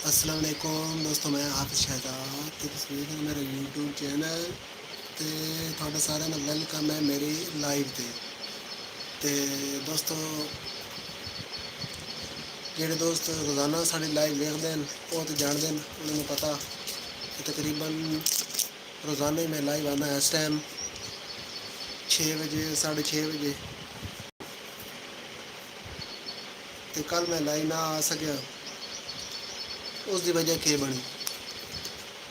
अस्सलाम वालेकुम दोस्तों, मैं हाफिज़ शहजाद की तस्वीर है मेरा यूट्यूब चैनल ਤੇ ਤੁਹਾਡਾ ਸਾਰਿਆਂ ਦਾ ਵੈਲਕਮ ਹੈ ਮੇਰੀ ਲਾਈਵ ਤੇ ਦੋਸਤੋ, ਜਿਹੜੇ ਦੋਸਤ ਰੋਜ਼ਾਨਾ ਸਾਡੀ ਲਾਈਵ ਵੇਖਦੇ ਹਨ ਉਹ ਤਾਂ ਜਾਣਦੇ ਹਨ, ਉਹਨਾਂ ਨੂੰ ਪਤਾ ਕਿ ਤਕਰੀਬਨ ਰੋਜ਼ਾਨਾ ਹੀ ਮੈਂ ਲਾਈਵ ਆਉਂਦਾ ਇਸ ਟਾਈਮ 6 ਵਜੇ 6:30 ਵਜੇ। ਤੇ ਕੱਲ ਮੈਂ ਲਾਈਵ ਨਾ ਆ ਸਕਿਆ, ਉਸ ਦੀ ਵਜ੍ਹਾ ਕੀ ਬਣੀ?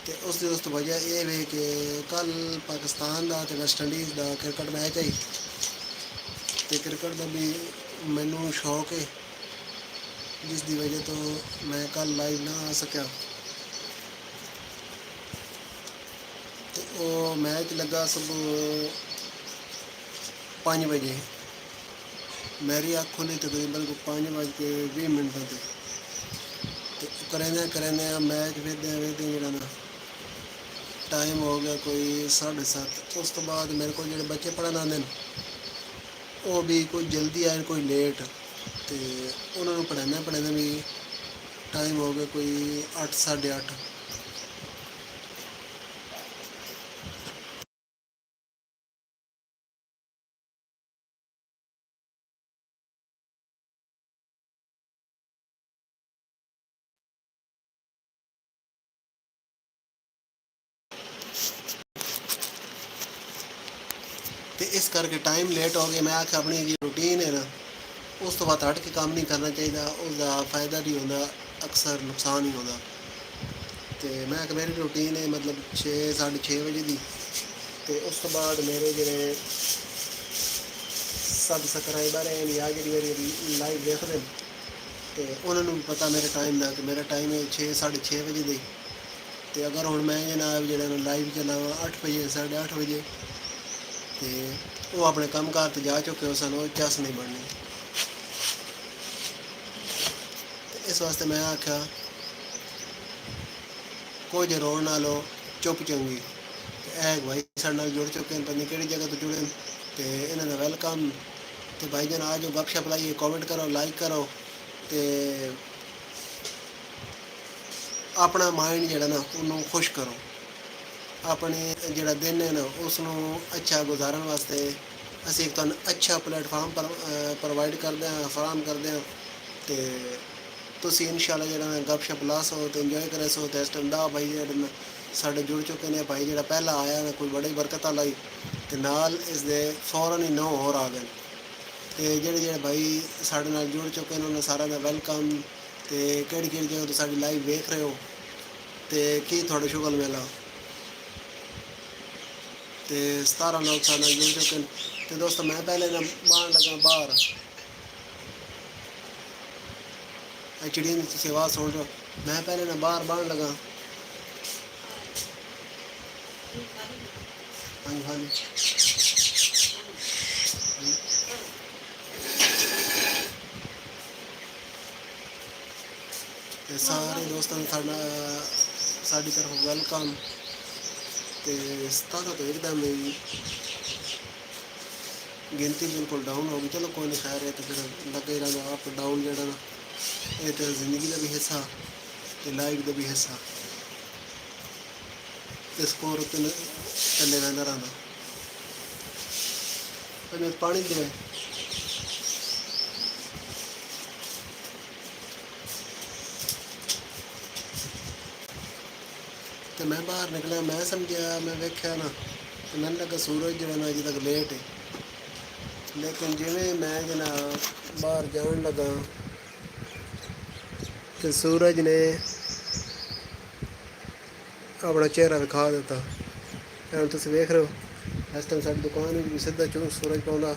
ਤੇ ਉਸ ਦੀ ਦੋਸਤ ਵਜ੍ਹਾ ਇਹ ਵੇ ਕਿ ਕੱਲ ਪਾਕਿਸਤਾਨ ਦਾ ਤੇ ਵੈਸਟ ਇੰਡੀਜ਼ ਦਾ ਕ੍ਰਿਕਟ ਮੈਚ ਹੈ ਤੇ ਕ੍ਰਿਕਟ ਦਾ ਵੀ ਮੈਨੂੰ ਸ਼ੌਕ ਹੈ, ਜਿਸ ਦੀ ਵਜ੍ਹਾ ਤੋਂ ਮੈਂ ਕੱਲ ਲਾਈਵ ਨਾ ਆ ਸਕਿਆ। ਤੇ ਉਹ ਮੈਚ ਲੱਗਾ ਸੁਬਹ 5 ਵਜੇ, ਮੇਰੀ ਅੱਖ ਖੁੱਲੀ ਤਕਰੀਬਨ 5:20 ਤੇ ਕਰਦਿਆਂ ਮੈਚ ਵੇਖਦਿਆਂ ਜਿਹੜਾ ਨਾ ਟਾਈਮ ਹੋ ਗਿਆ ਕੋਈ 7:30। ਉਸ ਤੋਂ ਬਾਅਦ ਮੇਰੇ ਕੋਲ ਜਿਹੜੇ ਬੱਚੇ ਪੜ੍ਹਨ ਆਉਂਦੇ ਨੇ ਉਹ ਵੀ ਕੋਈ ਜਲਦੀ ਆਏ ਕੋਈ ਲੇਟ, ਤੇ ਉਹਨਾਂ ਨੂੰ ਪੜ੍ਹਾਉਂਦੇ ਵੀ ਟਾਈਮ ਹੋ ਗਿਆ ਕੋਈ 8 8:30। ਤੇ ਇਸ ਕਰਕੇ ਟਾਈਮ ਲੇਟ ਹੋ ਗਿਆ। ਮੈਂ ਆਖਿਆ ਆਪਣੀ ਜਿਹੜੀ ਰੂਟੀਨ ਹੈ ਨਾ ਉਸ ਤੋਂ ਬਾਅਦ ਹਟ ਕੇ ਕੰਮ ਨਹੀਂ ਕਰਨਾ ਚਾਹੀਦਾ, ਉਸਦਾ ਫਾਇਦਾ ਨਹੀਂ ਹੁੰਦਾ, ਅਕਸਰ ਨੁਕਸਾਨ ਹੀ ਹੁੰਦਾ। ਤੇ ਮੈਂ ਕਿ ਮੇਰੀ ਰੂਟੀਨ ਹੈ ਮਤਲਬ 6 6:30 ਵਜੇ ਦੀ। ਤੇ ਉਸ ਤੋਂ ਬਾਅਦ ਮੇਰੇ ਜਿਹੜੇ ਸਬਸਕ੍ਰਾਈਬਰ ਹੈ ਜਾਂ ਜਿਹੜੀ ਮੇਰੀ ਲਾਈਵ ਦੇਖਦੇ ਨੇ ਤੇ ਉਹਨਾਂ ਨੂੰ ਪਤਾ ਮੇਰੇ ਟਾਈਮ ਦਾ, ਕਿ ਮੇਰਾ ਟਾਈਮ ਹੈ 6 6:30 ਵਜੇ ਦੀ। ਤੇ ਅਗਰ ਹੁਣ ਮੈਂ ਜਨਾਬ ਜਿਹੜਾ ਲਾਈਵ ਚਲਾਵਾਂ 8 ਵਜੇ 8:30 ਵਜੇ ਤੇ ਉਹ ਆਪਣੇ ਕੰਮਕਾਰ ਤੇ ਜਾ ਚੁੱਕੇ ਹੋ, ਸਾਨੂੰ ਚੱਸ ਨਹੀਂ ਬਣਨੀ। ਤੇ ਇਸ ਵਾਸਤੇ ਮੈਂ ਆਖਿਆ ਕੁਝ ਰੋਣ ਨਾਲੋਂ ਚੁੱਪ ਚੰਗੀ। ਤੇ ਇਹ ਭਾਈ ਸਾਡੇ ਨਾਲ ਜੁੜ ਚੁੱਕੇ ਨੇ, ਪਤਾ ਨਹੀਂ ਕਿਹੜੀ ਜਗ੍ਹਾ ਤੋਂ ਜੁੜੇ ਨੇ, ਤੇ ਇਹਨਾਂ ਦਾ ਵੈਲਕਮ। ਤੇ ਭਾਈ ਜਾਨ ਆ ਜਾਓ, ਗਪਸ਼ਪ ਲਾਈਏ, ਕਮੈਂਟ ਕਰੋ, ਲਾਈਕ ਕਰੋ ਤੇ ਆਪਣਾ ਮਾਈਂਡ ਜਿਹੜਾ ਨਾ ਉਹਨੂੰ ਖੁਸ਼ ਕਰੋ। ਆਪਣੇ ਜਿਹੜਾ ਦਿਨ ਹੈ ਨਾ ਉਸ ਨੂੰ ਅੱਛਾ ਗੁਜ਼ਾਰਨ ਵਾਸਤੇ ਅਸੀਂ ਇੱਕ ਤੁਹਾਨੂੰ ਅੱਛਾ ਪਲੇਟਫਾਰਮ ਪ੍ਰੋਵਾਈਡ ਕਰਦੇ ਹਾਂ, ਫਰਾਹਮ ਕਰਦੇ ਹਾਂ। ਤੇ ਤੁਸੀਂ ਇਨਸ਼ਾਅੱਲਾ ਜਿਹੜਾ ਨਾ ਗਪਸ਼ਪ ਲਾ ਸੋ ਤੇ ਇੰਜੋਏ ਕਰੇ ਸੋ। ਤੇ ਇਸ ਟਾਈਮ ਦਾ ਭਾਈ ਜਿਹੜੇ ਸਾਡੇ ਜੁੜ ਚੁੱਕੇ ਨੇ, ਭਾਈ ਜਿਹੜਾ ਪਹਿਲਾਂ ਆਇਆ ਨਾ ਕੋਈ ਬੜੀ ਬਰਕਤ ਵਾਲਾ ਹੀ, ਤੇ ਨਾਲ ਇਸ ਦੇ ਫੌਰਨ ਹੀ 9 ਹੋਰ ਆ ਗਏ। ਤੇ ਜਿਹੜੇ ਭਾਈ ਸਾਡੇ ਨਾਲ ਜੁੜ ਚੁੱਕੇ ਨੇ ਉਹਨਾਂ ਸਾਰਿਆਂ ਦਾ ਵੈਲਕਮ। ਤੇ ਕਿਹੜੀ ਜਗ੍ਹਾ ਤੋਂ ਸਾਡੀ ਲਾਈਵ ਵੇਖ ਰਹੇ ਹੋ ਤੇ ਕੀ ਤੁਹਾਡਾ ਸ਼ੁਕਰ ਮੇਲਾ। ਤੇ 17 ਲੋਕ ਸਾਡੇ ਨਾਲ ਜੁੜ ਚੁੱਕੇ ਨੇ। ਤੇ ਦੋਸਤੋ ਮੈਂ ਪਹਿਲੇ ਨਾ ਬਾਹਰ ਲੱਗਾ, ਬਾਹਰ ਚਿੜੀਆਂ ਦੀ ਤੁਸੀਂ ਆਵਾਜ਼ ਸੁਣ ਰਹੇ ਹੋ, ਮੈਂ ਪਹਿਲੇ ਨਾ ਬਾਹਰ ਬਾਹਣ ਲੱਗਾ। ਹਾਂਜੀ ਹਾਂਜੀ ਤੇ ਸਾਰੇ ਦੋਸਤਾਂ ਨੂੰ ਸਾਡੀ ਤਰਫ ਵੈਲਕਮ। ਤੇ 17 ਤੋਂ ਇੱਕਦਮ ਮੇਰੀ ਗਿਣਤੀ ਬਿਲਕੁਲ ਡਾਊਨ ਹੋ ਗਈ। ਚਲੋ ਕੋਈ ਨਹੀਂ, ਖੈਰ ਹੈ ਤੇ ਫਿਰ ਲੱਗੇ ਰਹਿਣਾ। ਅਪ ਡਾਊਨ ਜਿਹੜਾ ਨਾ ਇਹ ਤਾਂ ਜ਼ਿੰਦਗੀ ਦਾ ਵੀ ਹਿੱਸਾ ਤੇ ਲਾਈਫ ਦਾ ਵੀ ਹਿੱਸਾ, ਤੇ ਸਕੋਰ ਉੱਤੇ ਥੱਲੇ ਰਹਿੰਦਾ ਰਹਿੰਦਾ। ਪਰ ਪਾਣੀ ਦੇ ਤੇ ਮੈਂ ਬਾਹਰ ਨਿਕਲਿਆ, ਮੈਂ ਸਮਝਿਆ, ਮੈਂ ਵੇਖਿਆ ਨਾ ਤੇ ਮੈਨੂੰ ਲੱਗਾ ਸੂਰਜ ਜਿਹੜਾ ਨਾ ਅਜੇ ਤੱਕ ਲੇਟ ਹੈ। ਲੇਕਿਨ ਜਿਵੇਂ ਮੈਂ ਜਨਾਬ ਬਾਹਰ ਜਾਣ ਲੱਗਾ ਤੇ ਸੂਰਜ ਨੇ ਆਪਣਾ ਚਿਹਰਾ ਵਿਖਾ ਦਿੱਤਾ। ਹੁਣ ਤੁਸੀਂ ਵੇਖ ਰਹੇ ਹੋ ਇਸ ਟਾਈਮ ਸਾਡੀ ਦੁਕਾਨ ਵੀ ਸਿੱਧਾ ਚੋਂ ਸੂਰਜ ਪਾਉਂਦਾ।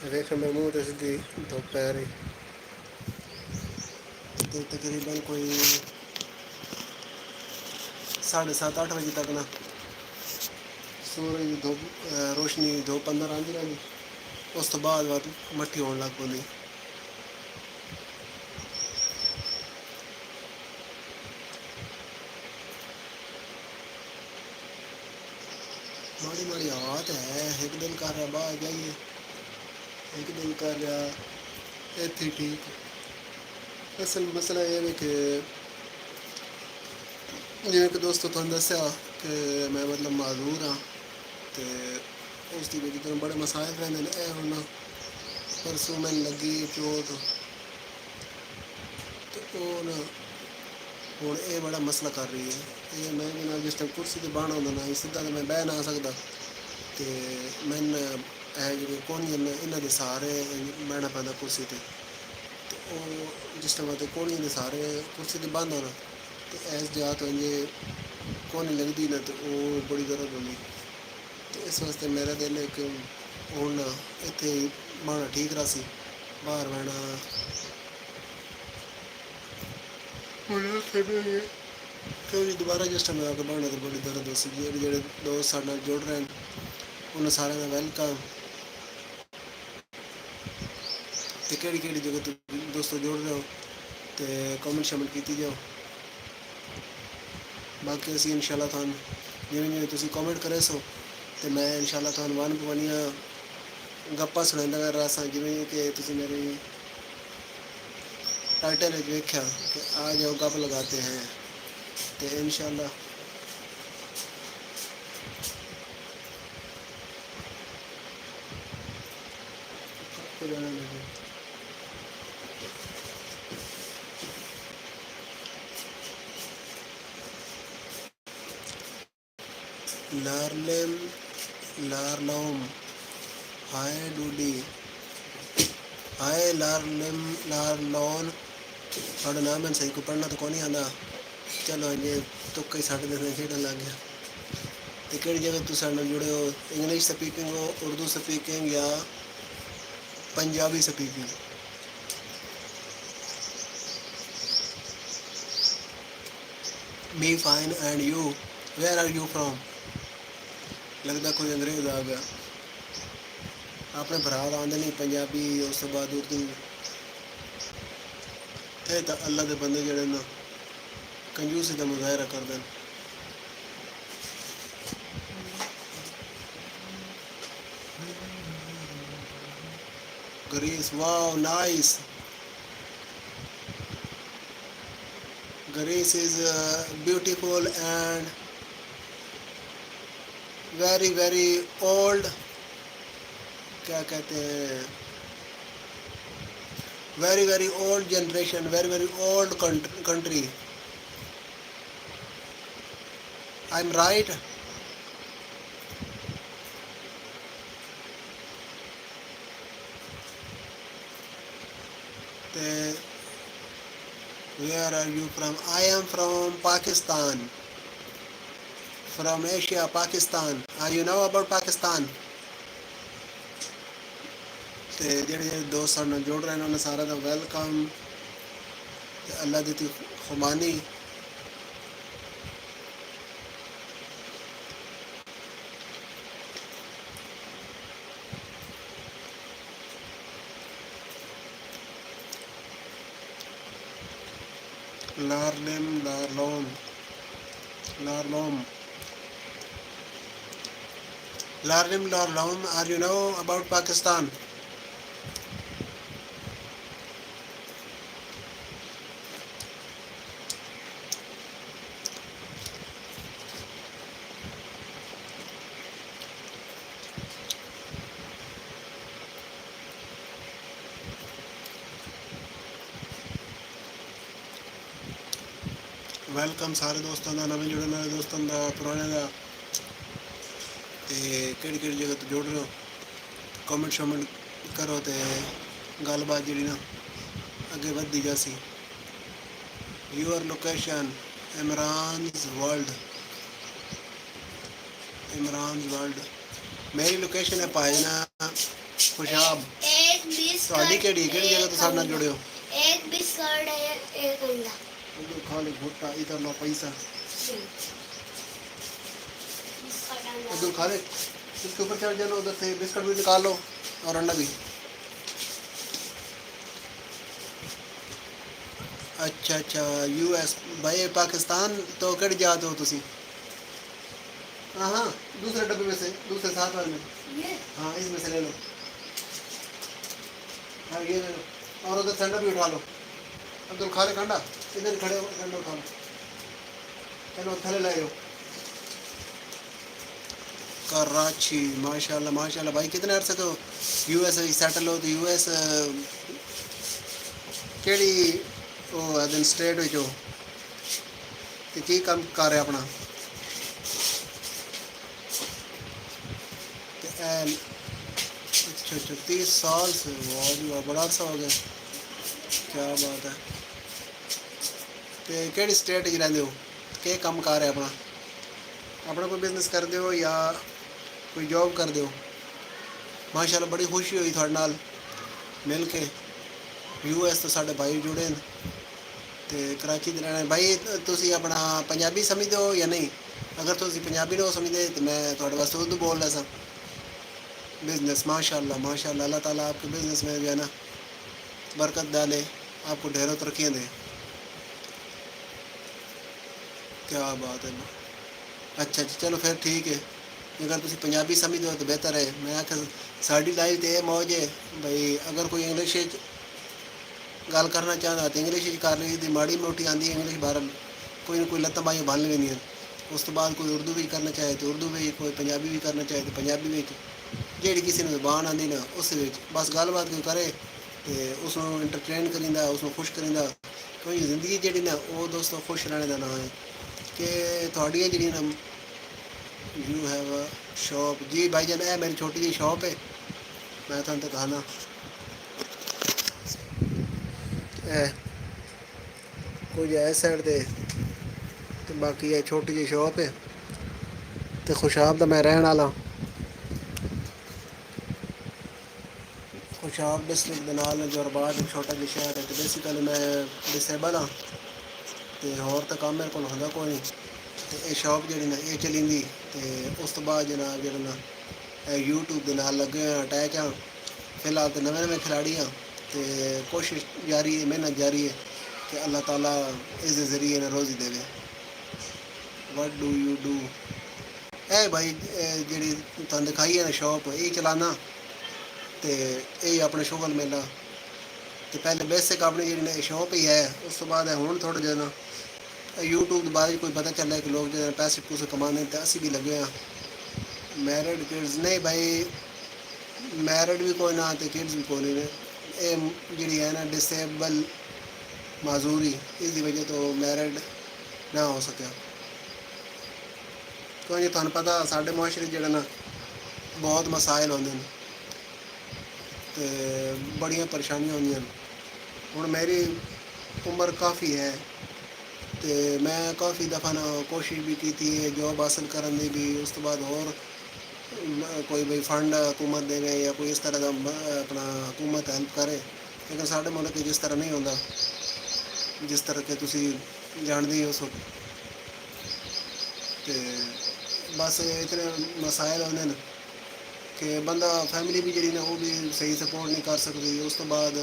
ਵੇਖ ਮੇਰੇ ਮੂੰਹ ਤੇ ਸਿੱਧੀ ਧੁੱਪ ਪੈ ਰਹੀ। ਤੇ ਤਕਰੀਬਨ ਕੋਈ 7:30 8 ਵਜੇ ਤੱਕ ਨਾ ਸੂਰਜ ਦੀ ਧੁੱਪ ਰੋਸ਼ਨੀ ਧੁੱਪ ਅੰਦਰ ਆਉਂਦੀ ਰਹਿੰਦੀ। ਉਸ ਤੋਂ ਬਾਅਦ ਮੱਠੀ ਹੋਣ ਲੱਗ ਪੈਂਦੀ। ਮਾੜੀ ਮਾੜੀ ਹਵਾ ਤਾਂ ਹੈ, ਇੱਕ ਦਿਨ ਕਰ ਰਿਹਾ ਬਾਹਰ ਜਾਈਏ, ਇੱਕ ਦਿਨ ਕਰ ਰਿਹਾ ਇੱਥੇ ਠੀਕ। ਅਸਲ ਮਸਲਾ ਇਹ ਹੈ ਕਿ ਜਿਵੇਂ ਕਿ ਦੋਸਤੋ ਤੁਹਾਨੂੰ ਦੱਸਿਆ ਕਿ ਮੈਂ ਮਤਲਬ ਮਾਜ਼ੂਰ ਹਾਂ ਤੇ ਉਸ ਦੀ ਵਜ੍ਹਾ ਤੋਂ ਬੜੇ ਮਸਾਇਲ ਰਹਿੰਦੇ ਨੇ। ਇਹ ਹੁਣ ਪਰਸੋਂ ਮੈਨੂੰ ਲੱਗੀ ਚੋਟ ਤੇ ਉਹ ਨਾ ਹੁਣ ਇਹ ਬੜਾ ਮਸਲਾ ਕਰ ਰਹੀ ਹੈ। ਇਹ ਮੈਂ ਵੀ ਨਾਲ ਜਿਸ ਟਾਈਮ ਕੁਰਸੀ 'ਤੇ ਬਹਿਣਾ ਹੁੰਦਾ ਨਾ ਸਿੱਧਾ ਤਾਂ ਮੈਂ ਬਹਿ ਨਾ ਸਕਦਾ ਤੇ ਮੈਨੂੰ ਇਹ ਜਿਹੜੇ ਕੋਹਨੀਆਂ ਨੇ ਇਹਨਾਂ ਦੇ ਸਹਾਰੇ ਬਹਿਣਾ ਪੈਂਦਾ ਕੁਰਸੀ 'ਤੇ। ਤੇ ਉਹ ਜਿਸ ਟਾਈਮ ਤੇ ਕੋਹਨੀਆਂ ਦੇ ਸਹਾਰੇ ਕੁਰਸੀ 'ਤੇ ਬਹਿੰਦਾ ਨਾ ਤੇ ਇਸ ਜਗ੍ਹਾ ਤੋਂ ਜੇ ਕੋਹਨੀ ਲੱਗਦੀ ਨਾ ਤੇ ਉਹ ਬੜੀ ਦਰਦ ਹੁੰਦੀ। ਤੇ ਇਸ ਵਾਸਤੇ ਮੇਰਾ ਦਿਲ ਹੈ ਕਿ ਹੁਣ ਇੱਥੇ ਬਹਿਣਾ ਠੀਕ ਰਹਾ ਸੀ, ਬਾਹਰ ਬਹਿਣਾ ਹੁਣ ਉੱਥੇ ਵੀ ਕਿਉਂਕਿ ਦੁਬਾਰਾ ਜਿਸ ਟਾਈਮ ਆ ਕੇ ਬਹਿਣਾ ਤੇ ਬੜੀ ਦਰਦ ਹੋ ਸੀ। ਜਿਹੜੇ ਦੋਸਤ ਸਾਡੇ ਨਾਲ ਜੁੜ ਰਹੇ ਨੇ ਉਹਨਾਂ ਸਾਰਿਆਂ ਦਾ ਵੈਲਕਮ। ਤੇ ਕਿਹੜੀ ਜਗ੍ਹਾ ਤੋਂ ਦੋਸਤੋ ਜੁੜ ਰਹੇ ਹੋ ਤੇ ਕਮੈਂਟ ਸ਼ਾਮਿਲ ਕੀਤੀ ਜਾਓ। ਬਾਕੀ ਅਸੀਂ ਇਨਸ਼ਾਅੱਲਾ ਤੁਹਾਨੂੰ ਜਿਵੇਂ ਤੁਸੀਂ ਕਮੈਂਟ ਕਰੇ ਸੋ ਤੇ ਮੈਂ ਇਨਸ਼ਾਅੱਲਾ ਤੁਹਾਨੂੰ ਵਨ ਪਵਨੀਆਂ ਗੱਪਾਂ ਸੁਣਾਉਂਦਾ ਰਹਾਂ ਸਾਂ। ਜਿਵੇਂ ਕਿ ਤੁਸੀਂ ਮੇਰੀ टाइटल ਵਿੱਚ ਵੇਖਿਆ ਕਿ ਆ ਜਾਓ गप लगाते हैं ਤੇ ਇਨਸ਼ਾਅੱਲਾ लार्लेम लार्लोम हाय डूडी हाय लार्लेम लार्लोन थोड़ा नाम है सही को पढ़ना तो कौन ही आंदा। चलो ये तो कई साढ़े दिन खेडन लग गया। तो कई जगह तुम साढ़े जुड़े हो इंग्लिश स्पीकिंग हो उर्दू स्पीकिंग या Punjabi speaking. Me fine and you where are you from. लगता कोई अंग्रेज आ गया। अपने भरा आते नहीं पंजाबी उस तो बाद उर्दू। ਇਹ ਤਾਂ ਅੱਲਾ ਦੇ ਬੰਦੇ ਜਿਹੜੇ ਨਾ ਕੰਜੂਸੀ ਦਾ ਮੁਜ਼ਾਹਰਾ ਕਰਦੇ ਨੇ। Greece, wow, nice. Greece is beautiful and very very old. क्या कहते हैं very very old generation, very very old country. I'm right. Where are you from? I am from Pakistan, from Asia, Pakistan. You know about Pakistan? ਤੇ ਜਿਹੜੇ ਦੋਸਤ ਸਾਡੇ ਨਾਲ ਜੁੜ ਰਹੇ ਨੇ ਉਹਨਾਂ ਸਾਰਿਆਂ ਦਾ ਵੈਲਕਮ ਤੇ ਅੱਲਾ ਦੀ ਖੁਮਾਨੀ। लार्लेम लार्लोम लार्लोम लार्लेम लार्लोम। Are you know about Pakistan? Welcome ਸਾਰੇ ਦੋਸਤਾਂ ਦਾ, ਨਵੇਂ ਜੁੜਨ ਵਾਲੇ ਦੋਸਤਾਂ ਦਾ, ਪੁਰਾਣੇ ਦਾ। ਤੇ ਕਿਹੜੀ ਜਗ੍ਹਾ ਤੋਂ ਜੁੜ ਰਹੇ ਹੋ ਕਮੈਂਟ ਸ਼ਾਮਿਲ ਕਰੋ ਤੇ ਗੱਲਬਾਤ ਜਿਹੜੀ ਨਾ ਅੱਗੇ ਵੱਧਦੀ ਜਾਸੀ। Your location Imran's world. Imran's world ਮੇਰੀ ਲੋਕੇਸ਼ਨ ਹੈ ਭਾਈਨਾ ਖੁਸ਼ਾਬ। ਤੁਹਾਡੀ ਕਿਹੜੀ ਜਗ੍ਹਾ ਤੋਂ ਸਾਡੇ ਨਾਲ ਜੁੜੇ ਹੋ? एक बिस्कुट है एक अंडा। खा ले भुट्टा इधर लो पैसा उधर खा ले। इसके ऊपर चढ़ जाना, उधर से बिस्कुट भी निकाल लो और अंडा भी। अच्छा यूएस भाई पाकिस्तान तो कट जाते हो तुसी? हाँ दूसरे डब्बे में से, दूसरे साथ वाले में। हाँ इसमें से ले लो। हाँ ये ले लो और उधर ठंडा भी उठा लो। अब्दुल खा ले ठंडा, इधर खड़े हो ठंडा उठा लो। ਇਹਨੂੰ ਥੱਲੇ ਲਾਇਓ। कराची माशाल्लाह भाई कितने अरसे तो यूएस सैटल हो तो यूएस केड़ी ओ दिन स्टेट विच हो ते की काम कर रहे अपना ते अच्छा 30 साल से वाह जी वाह बड़ा अरसा हो गया क्या बात है ते केड़ी स्टेट च रहिंदे हो के काम कर रहे अपना अपना कोई बिजनेस करदे हो या कोई जॉब करदे हो माशाल्लाह बड़ी खुशी हुई थोड़े नाल मिल के यूएस तो साढ़े भाई जुड़े न ते कराची दे रहने भाई तुसी अपना पंजाबी समझदे हो या नहीं अगर तुसी पंजाबी नहीं समझदे तो मैं थोड़े वास्ते उर्दू बोल रहा सा बिजनेस माशाल्लाह अल्लाह ताला आपके बिजनेस में जो है ना बरकत डाले आपको ढेरों तरक्कियाँ दे क्या बात है अच्छा चलो फिर ठीक है अगर तुसी पंजाबी समझदे हो तो बेहतर है मैं आख साड़ी लाइफ तो यह मौज है भाई अगर कोई इंग्लिश गल करना चाहता तो इंग्लिश कर ली दी माड़ी मोटी आती इंग्लिश बाहर कोई ना कोई लत्तां बाहियां बन लेंदियां उस तो बाद कोई उर्दू भी करना चाहे तो उर्दू भी कोई पंजाबी भी करना चाहे तो पंजाबी भी जेड़ी किसी ने जबान आती ना उस बस गलबात कोई करे तो उसनों इंटरटेन करींदा उसनों खुश करींदा क्योंकि जिंदगी जी ना वो दोस्तों खुश रहने का नाम है कि थोड़ियाँ जी ना यू हैव अ शॉप जी भाईजान है मेरी छोटी जी शॉप है मैं तुम तो कहना कुछ इस साइड ते बाकी है छोटी जी शॉप है तो खुशाब दा मैं रहने वाला खुशाब डिस्ट्रिक्ट के नाल जोरबाद एक छोटा जिहा शहर है तो बेसिकली मैं डिसेबल हाँ तो होर तो काम मेरे को होंदा कोई नहीं तो ये शॉप जी ना ये चली तो उस तो बाद जनाब जो ना यूट्यूब के नाल लगे अटैच हाँ फिलहाल तो नवे खिलाड़ी हाँ तो कोशिश जारी है मेहनत जारी है कि अल्लाह ताला इस जरिए ना रोज़ी देवे what do you do a भाई जी तुम दिखाई है ना शॉप ये चलाना तो यही अपने शुगल मेला तो पहले बेसिक अपनी जी शॉप ही है उस तो बाद हूँ थोड़ा जो ना यूट्यूब के बारे कोई पता चल रहा है कि लोग जो पैसे पूसे कमाने तो असी भी लगे हाँ मैरिड किड्स नहीं भाई मैरिड भी कोई ना तो किड्स भी कोई नहीं ये जी है ना डिसेबल माजूरी इसकी वजह तो मैरिड ना हो सकिया क्योंकि तुहानू पता साढ़े मुआशरे जो ना बहुत मसाइल होंगे तो बड़ियां परेशानियां होंदियां हुण मेरी उम्र काफ़ी है तो मैं काफ़ी दफ़ा ना कोशिश भी की थी जॉब हासिल करने की भी उस तो बाद और कोई भाई फंड हुकूमत देवे या कोई इस तरह का अपना हुकूमत हेल्प करे लेकिन साढ़े मुल्क जिस तरह नहीं होंदा जिस तरह के तुसी जानते ही हो सो तो बस इतने मसाइल होंगे न कि बंदा फैमिली भी जी ना वो भी सही सपोर्ट नहीं कर सकती उस तो बाद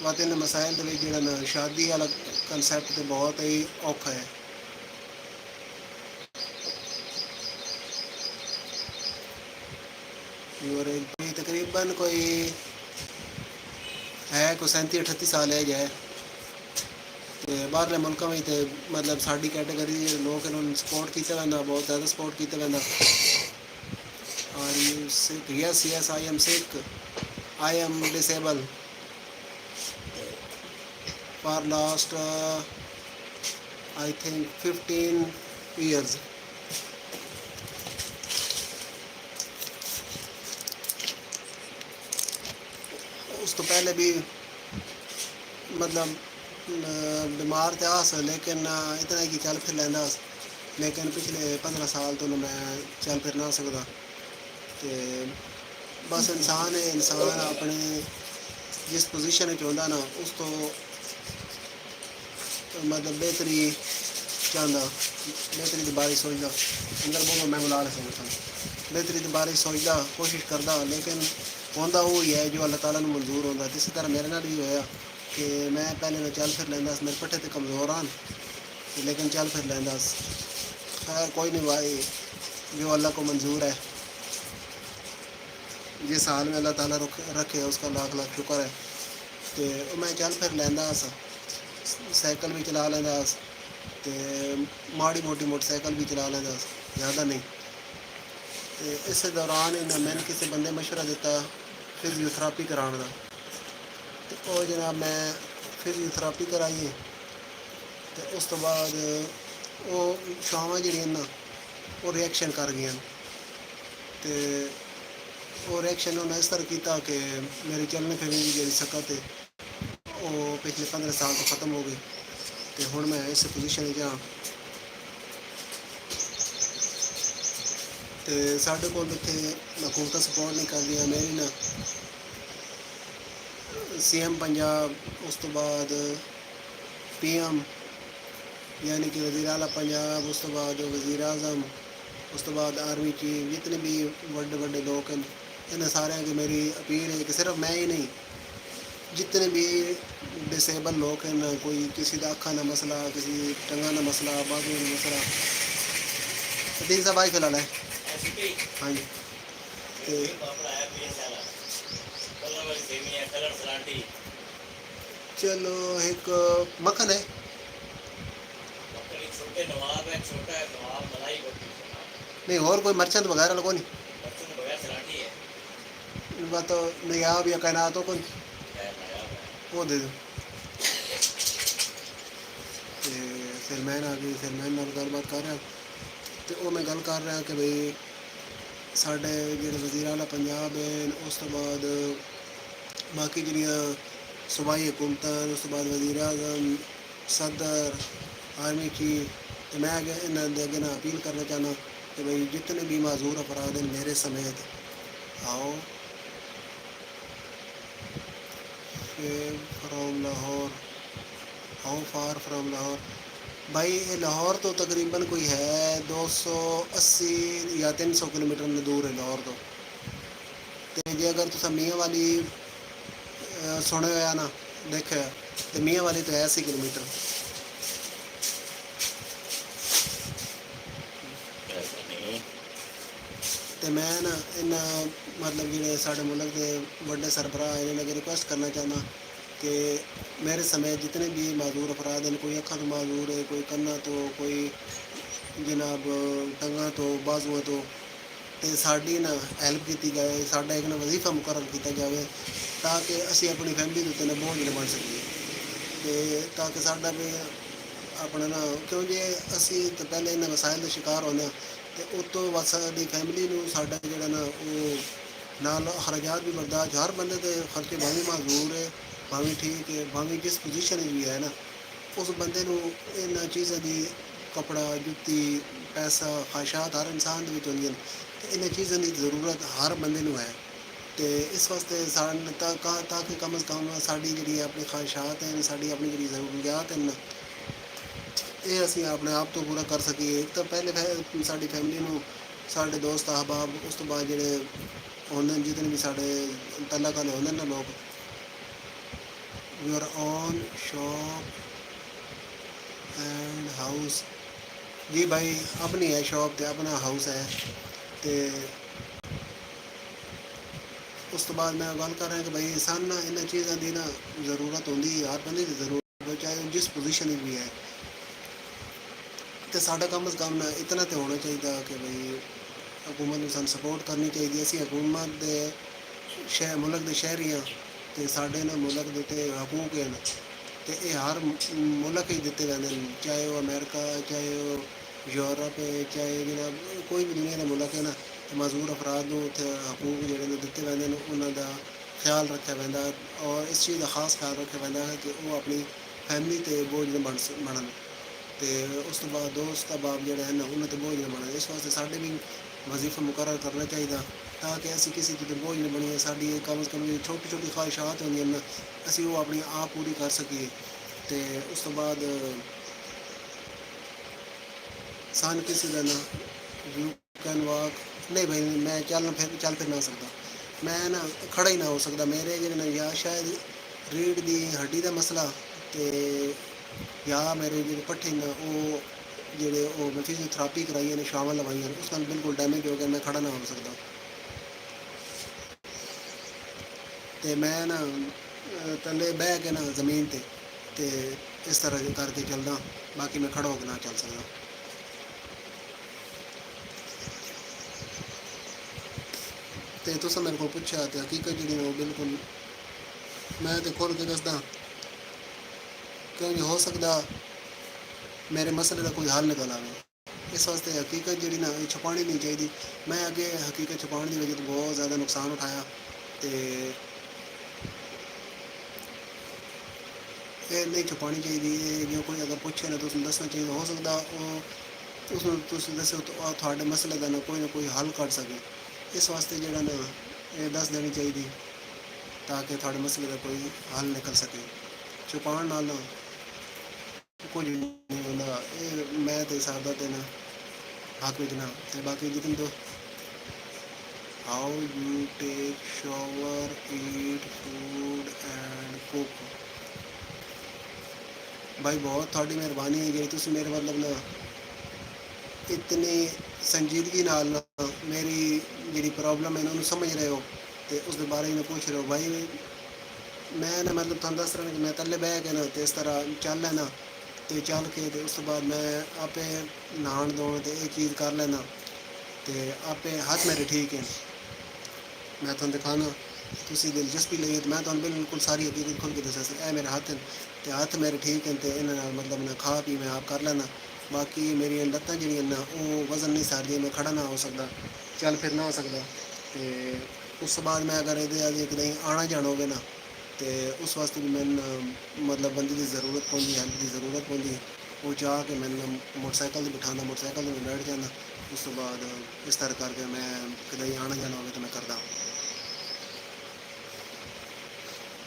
बात इन मसाइल के जो ना शादी वाला कंसैप्ट तो बहुत ही औखा है और तकरीबन कोई है कोई 37-38 साल है जाए तो बाहरले मुल्कों में तो मतलब साड़ी कैटेगरी लोग इन्होंने सपोर्ट किया वह बहुत ज़्यादा सपोर्ट किया वह और you sick yes I am sick I am disable for last I think 15 years उस तो पहले भी मतलब बीमार तो आस लेकिन इतना कि चल फिर लेंदा लेकिन पिछले 15 साल तो मैं चल फिर ना सकता तो बस इंसान है इंसान अपने जिस पोजीशन होंदा ना उस तो मतलब बेहतरी चाहता बेहतरी के बारे सोचता अंदर बोलो मैं बुला सकता बेहतरी के बारे सोचता कोशिश करता लेकिन होंदा वो ही है जो अल्लाह ताला नूं मंजूर होंदा इसी तरह मेरे नाल भी होया कि मैं पहले ना चल फिर लेंदा मेरे पट्ठे तो कमज़ोर आन लेकिन चल फिर लेंदा खैर कोई नहीं भाई जो अल्लाह को मंजूर है जिस हाल में अल्लाह ताला रखे उसका लाख लाख शुक्र है तो मैं चल फिर लेंदा साइकिल भी चला लेंदा ਤੇ ਮਾੜੀ ਮੋਟੀ ਮੋਟਰਸਾਈਕਲ ਵੀ ਚਲਾ ਲੈਂਦਾ, ਜ਼ਿਆਦਾ ਨਹੀਂ। ਤੇ ਇਸੇ ਦੌਰਾਨ ਇਹਨਾਂ ਮੈਨੂੰ ਕਿਸੇ ਬੰਦੇ ਮਸ਼ਵਰਾ ਦਿੱਤਾ ਫਿਜ਼ੀਓਥੈਰੇਪੀ ਕਰਾਉਣ ਦਾ। ਤੇ ਉਹ ਜਨਾਬ ਮੈਂ ਫਿਜ਼ੀਓਥੈਰੇਪੀ ਕਰਾਈ ਹੈ। ਤੇ ਉਸ ਤੋਂ ਬਾਅਦ ਉਹ ਛਾਵਾਂ ਜਿਹੜੀਆਂ ਨਾ ਉਹ ਰਿਐਕਸ਼ਨ ਕਰ ਗਈਆਂ। ਤੇ ਉਹ ਰਿਐਕਸ਼ਨ ਉਹਨੇ ਇਸ ਤਰ੍ਹਾਂ ਕੀਤਾ ਕਿ ਮੇਰੀ ਚੱਲਣ ਫਿਰਨ ਦੀ ਜਿਹੜੀ ਸਕਤ ਹੈ ਉਹ ਪਿਛਲੇ 15 ਸਾਲ ਤੋਂ ਖਤਮ ਹੋ ਗਈ। ਤੇ ਹੁਣ ਮੈਂ ਇਸ ਪੋਜੀਸ਼ਨ 'ਚ ਹਾਂ। ਤੇ ਸਾਡੇ ਕੋਲ ਇੱਥੇ ਹਕੂਮਤਾਂ ਸਪੋਰਟ ਨਹੀਂ ਕਰਦੀਆਂ। ਮੇਰੀ ਨਾ CM पंजाब, उस तो बाद PM यानी कि वज़ीर आला पंजाब, उस तो बाद वज़ीर आज़म, उस तो बाद आर्मी चीफ, जितने भी बड़े बड़े लोग हैं इन्हें सारे की मेरी अपील है कि सिर्फ मैं ही नहीं, जितने भी डिसेबल लोग हैं ना, कोई किसी का अखा ना मसला, किसी टंगा ना मसला, बाजू ना मसला, तीन सा भाई फिलहाल है। हाँ जी। तो चलो एक मक्खन है, नहीं और कोई मर्चेंट वगैरह को नहीं, वह तो नयाब या कायनात हो कोई, वो दे दो। ਤੇ ਫਿਰ ਮੈਂ ਆ ਗਈ, ਫਿਰ ਮੈਂ ਨਾਲ ਗੱਲਬਾਤ ਕਰ ਰਿਹਾ। ਤੇ ਉਹ ਮੈਂ ਗੱਲ ਕਰ ਰਿਹਾ ਕਿ ਬਈ ਸਾਡੇ ਜਿਹੜੇ ਵਜ਼ੀਰ ਆਲਾ ਪੰਜਾਬ ਹੈ, ਉਸ ਤੋਂ ਬਾਅਦ ਬਾਕੀ ਜਿਹੜੀਆਂ सूबाई हुकूमत, उस तो बाद वज़ीर आज़म, सदर, आर्मी चीफ, तो मैं इन्होंने अगे ना अपील करना चाहना कि भाई जितने भी माजूर अफराद हैं मेरे समेत आओ। From Lahore, how far from Lahore, भाई ये लाहौर तो तकरीबन कोई है 280 या 300 किलोमीटर में दूर है लाहौर तो। जे अगर तुम मियाँ वाली सुने होया ना देखा तो मियाँ वाली तो है 80 किलोमीटर। तो मैं ना इन्ना मतलब जो साढ़े मुल्क के बड़े सरबराह हैं इन्हें रिक्वेस्ट करना चाहना कि मेरे समेत जितने भी माजूर अफराद हैं, कोई अखा तो माजूर है, कोई कन्ना तो, कोई जनाब टंगा तो, बाजुआ तो साड़ी ना हैल्प की जाए, साडा एक ना वजीफा मुकर्रर किया जाए ताकि असी अपनी फैमिली के उत्ते बोझ न बन सकीए। तो ताकि साडा भी अपना ना क्यों जे असी तो पहले इन्होंने वसाइल का शिकार होने तो उतो बस साडी फैमिली नूं साडा जिहड़ा ना वो नाल खराजात भी बर्दाश्त, हर बंदे के खर्चे भावें माजूर है, भावें ठीक है, भावें जिस पोजीशन भी है ना उस बंदे नूं इन्हां चीज़ां दी कपड़ा, जुत्ती, पैसा, ख्वाहिशात हर इंसान दे विच होंदियां ते इन्हां चीज़ां दी ज़रूरत हर बंदे नूं है। तो इस वास्ते ताकि कम अज़ कम साड़ी जी अपनी ख्वाहिशात हैं, साड़ी अपनी जी ज़रूरियात हैं ये असी अपने आप तो पूरा कर सकीए। एक तो पहले साड़ी फैमिली नूं साढ़े दोस्त अहबाब, उस तो बाद जेडे होंदे जितने भी साढ़े तल्ला वाले होंदे ना लोग, your own shop and house, जी भाई अपनी है शॉप तो अपना हाउस है। तो उस तो बाद मैं गल कर रहा कि भाई सन ना इन चीज़ों की ना ज़रूरत होंगी, हर बंदे की ज़रूरत चाहे जिस पोजीशन भी है। तो साढ़ा कम अज़ कम ना इतना तो होना चाहिए कि भाई हुकूमत में सन सपोर्ट करनी चाहिए। असी हुकूमत के मुल्क के शहरी हाँ तो साढ़े ना मुल्क के उत्ते हकूक हैं तो ये हर मुल्क ही दिते जाते हैं, चाहे वो अमेरिका, चाहे वो यूरोप है, चाहे जनाब कोई भी दुनिया का मुल्क है ना, तो मजदूर अफराद को उत्थे हकूक जोड़े दिते जाते हैं, उन्होंने ख्याल रखा पैंदा और इस चीज़ का खास ख्याल रखा पैंदा है कि वो अपनी फैमिली ते बोझ न बनन तो उस तो बाद दोस्त अहबाब जोड़े हैं ना उन्होंने बोझ न बनन। इस वास्ते साढ़े भी वजीफा मुकर्रर करना चाहिए ताकि असी किसी की बोझ न बनीए, साड़ी कम अज़ कम छोटी छोटी ख्वाहिशात होंगी ना असी वो अपनी आप पूरी कर सकीए। तो उस तो बाद सन किसी का ना यू कैन वॉक नहीं भाई मैं चल फिर ना सकता, मैं ना खड़ा ही ना हो सकता, मेरे जो ना या शायद रीढ़ की हड्डी का मसला तो या मेरे जो पट्ठे ना वो जेडे वो मैं फिजियोथेरेपी कराई ने शावां लवाई उस नाल बिल्कुल डैमेज हो गया, मैं खड़ा ना हो सकता। तो मैं ना थल्ले बह के ना जमीन ते ਇਸ ਤਰ੍ਹਾਂ ਦੇ ਕਰਕੇ ਚੱਲਦਾ, ਬਾਕੀ ਮੈਂ ਖੜਾ ਹੋ ਕੇ ਨਾ ਚੱਲ ਸਕਦਾ। ਤੇ ਤੁਸੀਂ ਮੇਰੇ ਕੋਲ ਪੁੱਛਿਆ ਤੇ ਹਕੀਕਤ ਜਿਹੜੀ ਉਹ ਬਿਲਕੁਲ ਮੈਂ ਤੇ ਖੋਲ੍ਹ ਕੇ ਦੱਸਦਾ, ਕਿਉਂਕਿ ਹੋ ਸਕਦਾ ਮੇਰੇ ਮਸਲੇ ਦਾ ਕੋਈ ਹੱਲ ਨਿਕਲ ਆਵੇ। ਇਸ ਵਾਸਤੇ ਹਕੀਕਤ ਜਿਹੜੀ ਨਾ ਇਹ ਛੁਪਾਉਣੀ ਨਹੀਂ ਚਾਹੀਦੀ। ਮੈਂ ਅੱਗੇ ਹਕੀਕਤ ਛੁਪਾਉਣ ਦੀ ਵਜ੍ਹਾ ਤੋਂ ਬਹੁਤ ਜ਼ਿਆਦਾ ਨੁਕਸਾਨ ਉਠਾਇਆ, ਤੇ ਇਹ ਨਹੀਂ ਛੁਪਾਉਣੀ ਚਾਹੀਦੀ। ਇਹ ਜੋ ਕੋਈ ਅਗਰ ਪੁੱਛੇ ਨਾ ਤੁਸੀਂ ਦੱਸਣਾ ਚਾਹੀਦਾ। ਹੋ ਸਕਦਾ ਉਹ ਉਸਨੂੰ ਤੁਸੀਂ ਦੱਸੋ ਤਾਂ ਉਹ ਤੁਹਾਡੇ ਮਸਲੇ ਦਾ ਨਾ ਕੋਈ ਹੱਲ ਕੱਢ ਸਕੇ। ਇਸ ਵਾਸਤੇ ਜਿਹੜਾ ਨਾ ਇਹ ਦੱਸ ਦੇਣੀ ਚਾਹੀਦੀ, ਤਾਂ ਕਿ ਤੁਹਾਡੇ ਮਸਲੇ ਦਾ ਕੋਈ ਹੱਲ ਨਿਕਲ ਸਕੇ। ਛੁਪਾਉਣ ਨਾਲ ਨਾ ਕੁਝ ਨਹੀਂ ਹੁੰਦਾ। ਇਹ ਮੈਂ ਤੇ ਸਾਦਾ ਤੇ ਨਾ ਹੱਕ ਵਿੱਚ ਨਾ। ਤੇ ਬਾਕੀ ਜਿਤਨ ਤੋਂ how you take shower, eat food and cook. भाई बहुत थोड़ी मेहरबानी है जी, तुम मेरे मतलब ना इतनी संजीदगी नाल ना मेरी जी प्रॉब्लम है उन्होंने समझ रहे हो, तो उसके बारे में पूछ रहे हो। भाई मैं ना मतलब तुम दस रहा कि मैं थले बह के ना तो इस तरह चल लेना, तो चल के तो उस बाद मैं आपे नहान धोन तो ये चीज़ कर लेना, तो आपे हाथ मेरे ठीक है। मैं तुम दिखाना तुसी दिलचस्पी लगी तो मैं तुम बिल्कुल सारी हकीकत खोल के दसा ए मेरे हाथ ते हाथ मेरे ठीक हैं, तो इन्होंने मतलब ना खा पी मैं आप कर लेना। बाकी मेरी लत्तां जी ना वो वजन नहीं सारदी, मैं खड़ा ना हो सकता, चल फिर ना हो सकता। तो उस बाद मैं अगर ये कहीं आना जाना होगा ना, तो उस वास्ते भी मैंने मतलब बंदे की ज़रूरत पौंदी, हेल्प की ज़रूरत पौंदी। वो चाह के मैंने मोटरसाइकिल बिठाना, मोटरसाइकिल में बैठ जाना। उस तो बाद इस तरह करके मैं कहीं आना जाना होगा तो मैं करदा।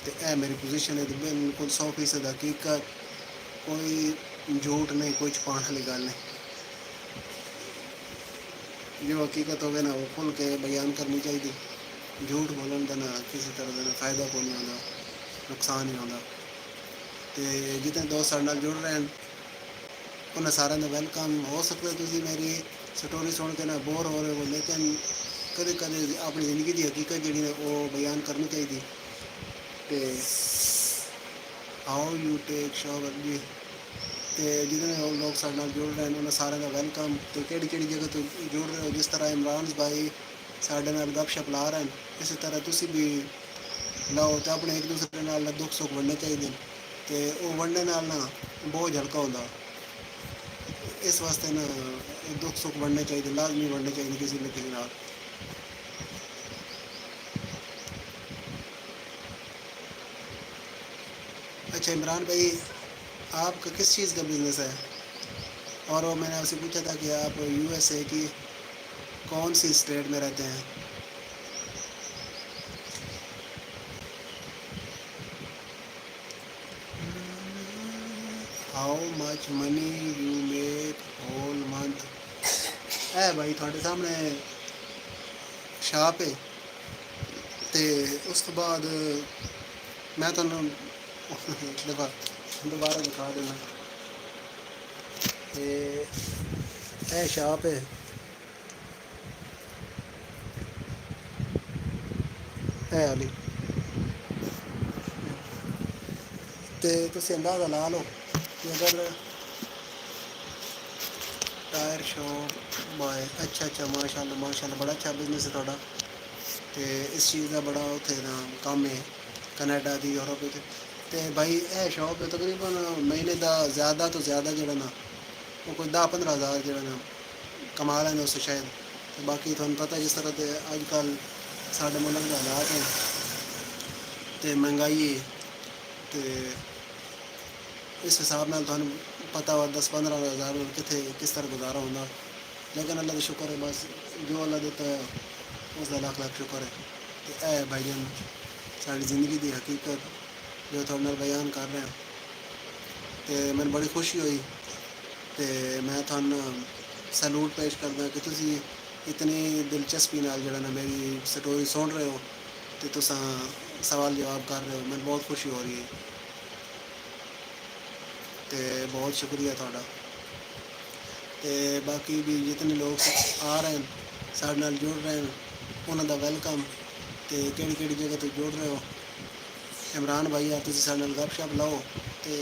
तो यह मेरी पोजीशन है, तो बिल्कुल 100% हकीकत, कोई झूठ नहीं, कोई छुपाने वाली गल नहीं। जो हकीकत होवे ना वो खुल के बयान करनी चाहिए। झूठ बोलन का ना किसी तरह का फायदा को नहीं होता, नुकसान ही होता। तो जितने दोस्त साढ़े नाल जुड़ रहे हैं उन्हें सारे का वेलकम। हो सकता तुम मेरी स्टोरी सुन के ना बोर हो रहे हो, लेकिन कदे कदे अपनी ज़िंदगी की हकीकत जी वो बयान करनी चाहिए। तो हाउ यू टेक शॉवर जी, तो जितने लोग साढ़े नाल जुड़ रहे हैं उन्हें सारे का वेलकम। तो केड़ी जगह तो जुड़ रहे हो, जिस तरह इमरान भाई साढ़े नाल गपशप ला रहे हैं, इस तरह तुसी भी लाओ। तो अपने एक दूसरे नाल दुख सुख वंडने चाहिए, तो वो वंडने नाल ना बोझ हल्का होता। इस वास्ते ना दुख सुख वंडने चाहिए, लाजमी वंडने चाहिए किसी न किसी नाल। अच्छा इमरान भाई, आपका किस चीज़ का बिज़नेस है? और वो मैंने आपसे पूछा था कि आप यूएसए की कौन सी स्टेट में रहते हैं? How much money you make whole month? है भाई थोड़े सामने छाप है, तो उस तो बाद मैं तो दोबारा दिखा देना। ये छाप है, हाली तो तुम अंदाज़ा ला लो कि अगर टायर शॉप बाय अच्छा माशाल्लाह बड़ा अच्छा बिजनेस है थोड़ा। तो इस चीज़ का बड़ा उत्थे ना काम है कनाडा की, यूरोप। तो भाई यह शॉप है तकरीबन महीने का ज़्यादा तो ज़्यादा जो ना वो कोई 10-15 हज़ार जो ना कमा लें उससे शायद। तो बाकी थोड़ा पता जिस तरह से अजकल साढ़े मुल्क के हालात हैं तो महंगाई है, तो इस हिसाब नाल तुहानू पता वा 10-15 हज़ार कितने किस तरह गुजारा होंदा। लेकिन अल्लाह का शुक्र है, बस जो अल्लाह देता है उसका लाख लाख शुक्र है। तो है भाईजान साड़ी ज़िंदगी की हकीकत जो थोड़े नाल बयान कर रहे हैं, तो मैंने बड़ी खुशी हुई। तो मैं थानू सैल्यूट पेश करदा कि तुसी इतनी दिलचस्पी नाल जड़ा ना मेरी स्टोरी सुन रहे हो, तो तुसा सवाल जवाब कर रहे हो, मैंने बहुत खुशी हो रही है। तो बहुत शुक्रिया थोड़ा। तो बाकी भी जितने लोग आ रहे हैं साढ़े नाल जुड़ रहे हैं उन्होंने वेलकम। तो केड़ी जगह तो जुड़ रहे हो? इमरान भाई यार तुम साढ़े नाल गपशप लाओ, तो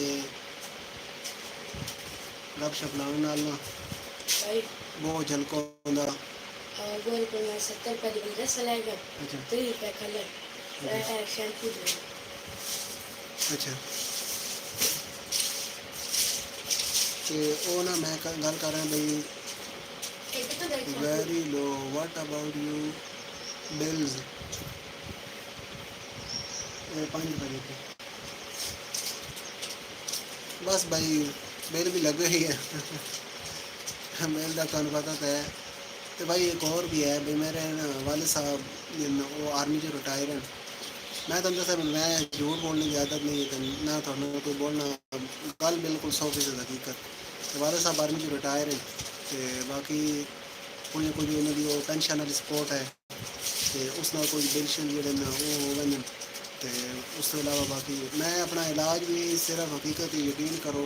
गप शप लाने नाल ना भाई बहुत झलको होंदा। गोल पर मैं 70 रुपए की ड्रेस लाएगा अच्छा 3 रुपए कलर शैम्पू दे अच्छा ते ओ ना मैं गल कर रहा भाई एक तो देख very low. What about you bills? ये 5 रुपए देते बस भाई, बिल भी लगे ही है बिल का तुहानू पता तो है। तो भाई एक और भी है भाई, मेरे ना वाले साहब वो आर्मी से रिटायर हैं। मैं तुम दसा मैं झूठ बोलने की आदत नहीं है ना, थोड़ा कोई बोलना गल बिल्कुल 100% हकीकत। तो वाले साहब आर्मी से रिटायर हैं तो बाकी कुछ उन्होंने वो पेंशन वाली सपोर्ट है तो उस नाल कोई बिल शिल जेह्ड़े न वो हो गए न। तो उस तो अलावा बाकी मैं अपना इलाज भी सिर्फ हकीकत यकीन करो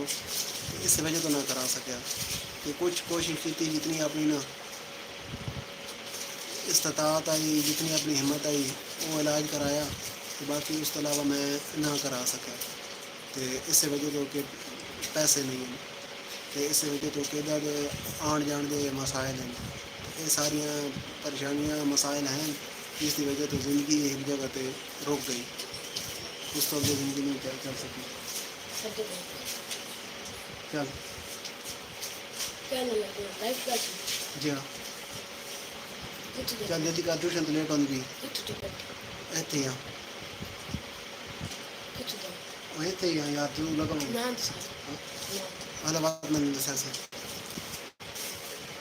इस वजह तो ना करा सकिया कि कुछ कोशिश की जितनी अपनी ना इस्तात आई, जितनी अपनी हिम्मत आई वो इलाज कराया। तो बाकी उस तो अलावा मैं ना करा सकिया तो इस वजह तो कि पैसे नहीं हैं तो इस वजह तो कि इधर आन जान के मसाइल हैं। ये सारिया परेशानियाँ मसाइल हैं जिसकी वजह तो ज़िंदगी एक जगह पर रुक गई। उस तो अगे ज़िंदगी नहीं चल सकी। चल क्या नाम है तुम्हारा लाइफ का जी हाँ कुछ दे चल जल्दी कर, ट्यूशन तो लेट होंगी कुछ टिकट इतने ही हाँ कुछ दे इतने ही हाँ यार तू लगा नाम से वाला बात मैंने दसा से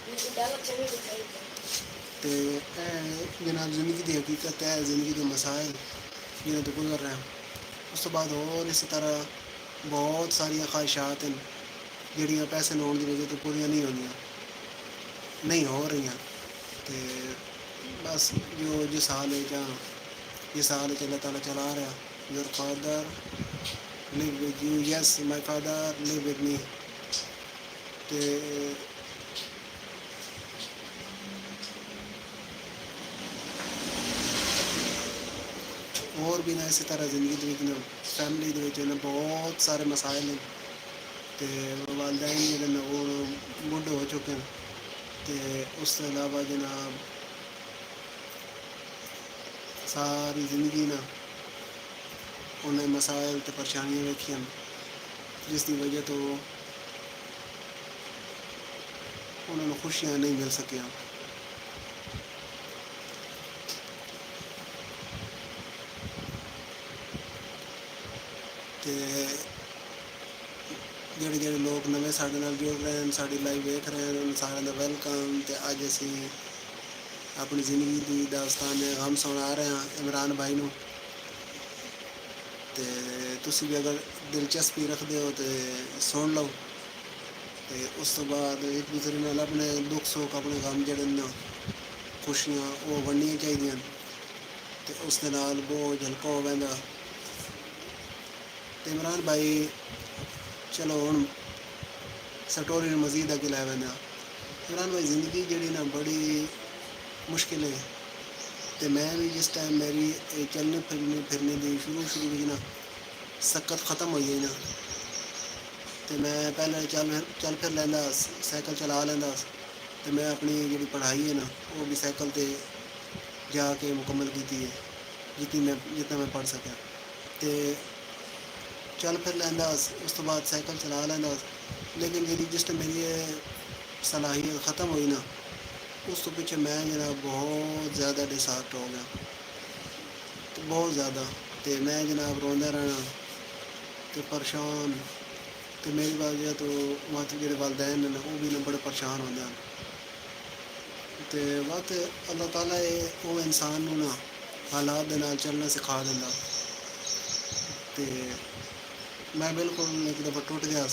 मुझे डाला चले तो भाई तो जनाब ज़िंदगी की हकीकत है, ज़िंदगी के मसाइल जिन्हें तो गुजर रहे हैं। उस तो बाद और इस तरह बहुत सारिया ख्वाहिशात हैं जड़ियाँ पैसे न होने की वजह तो पूरी नहीं होंगी, नहीं हो रही। तो बस जो जिस हाल है जहाँ जिस हाल है अल्लाह ताला चला रहा। Your father live with you, yes my father live with me. तो और भी ना इसी तरह जिंदगी के फैमिली के बहुत सारे मसाइल हैं। तो वालदैन जो वो बुढ़े हो चुके हैं तो उस तो अलावा जनाब सारी ज़िंदगी ना उन्हें मसाइल तो परेशानियाँ वेखियां जिसकी वजह तो उन्होंने खुशियाँ नहीं मिल सकियां। तो ਜਿਹੜੇ ਜਿਹੜੇ लोग नवे साढ़े नाल जुड़ रहे हैं, साड़ी लाइव देख रहे हैं, उन सारे का वेलकम। तो अज असी अपनी ज़िंदगी की दास्तान गम सुना रहे हैं इमरान भाई नू। तो तुसी भी अगर दिलचस्पी रखते हो तो सुन लो। तो उस तो बाद एक दूसरे नाल अपने दुख सुख अपने गम जड़े न खुशियाँ वो वंडनियाँ चाहिए। तो उस दे नाल बहुत झलका हो वैंदा। तो इमरान भाई चलो हुण स्टोरी मजीद अगे लै वैंदा। इमरान भाई ज़िंदगी जी ना बड़ी मुश्किल है। तो मैं भी जिस टाइम मेरी चलने फिरने की शुरू में ना सकत ख़त्म हो गई ना तो मैं पहले चल फिर लैंदा, साइकिल चला लैंदा। तो मैं अपनी जी पढ़ाई है ना वो भी साइकिल पर जाके मुकम्मल की है जितना मैं पढ़ सका। तो चल फिर लैंदा उस तो बाद साइकिल चला लैंदा। लेकिन जी जिस टाइम मेरी सलाहियत ख़त्म हुई ना उस तो पीछे मैं जरा बहुत ज़्यादा डिसहार्ट हो गया, तो बहुत ज़्यादा। तो मैं जनाब रोंदा रहना तो परेशान। तो मेरी वजह तो मतलब जो वालदैन ने वो भी ना बड़े परेशान होंगे हैं। तो वक्त अल्लाह ताला वो इंसान नू ना हालात दे नाल चलना सिखा दिंदा। तो मैं बिल्कुल एक दफ़ा टुट गया।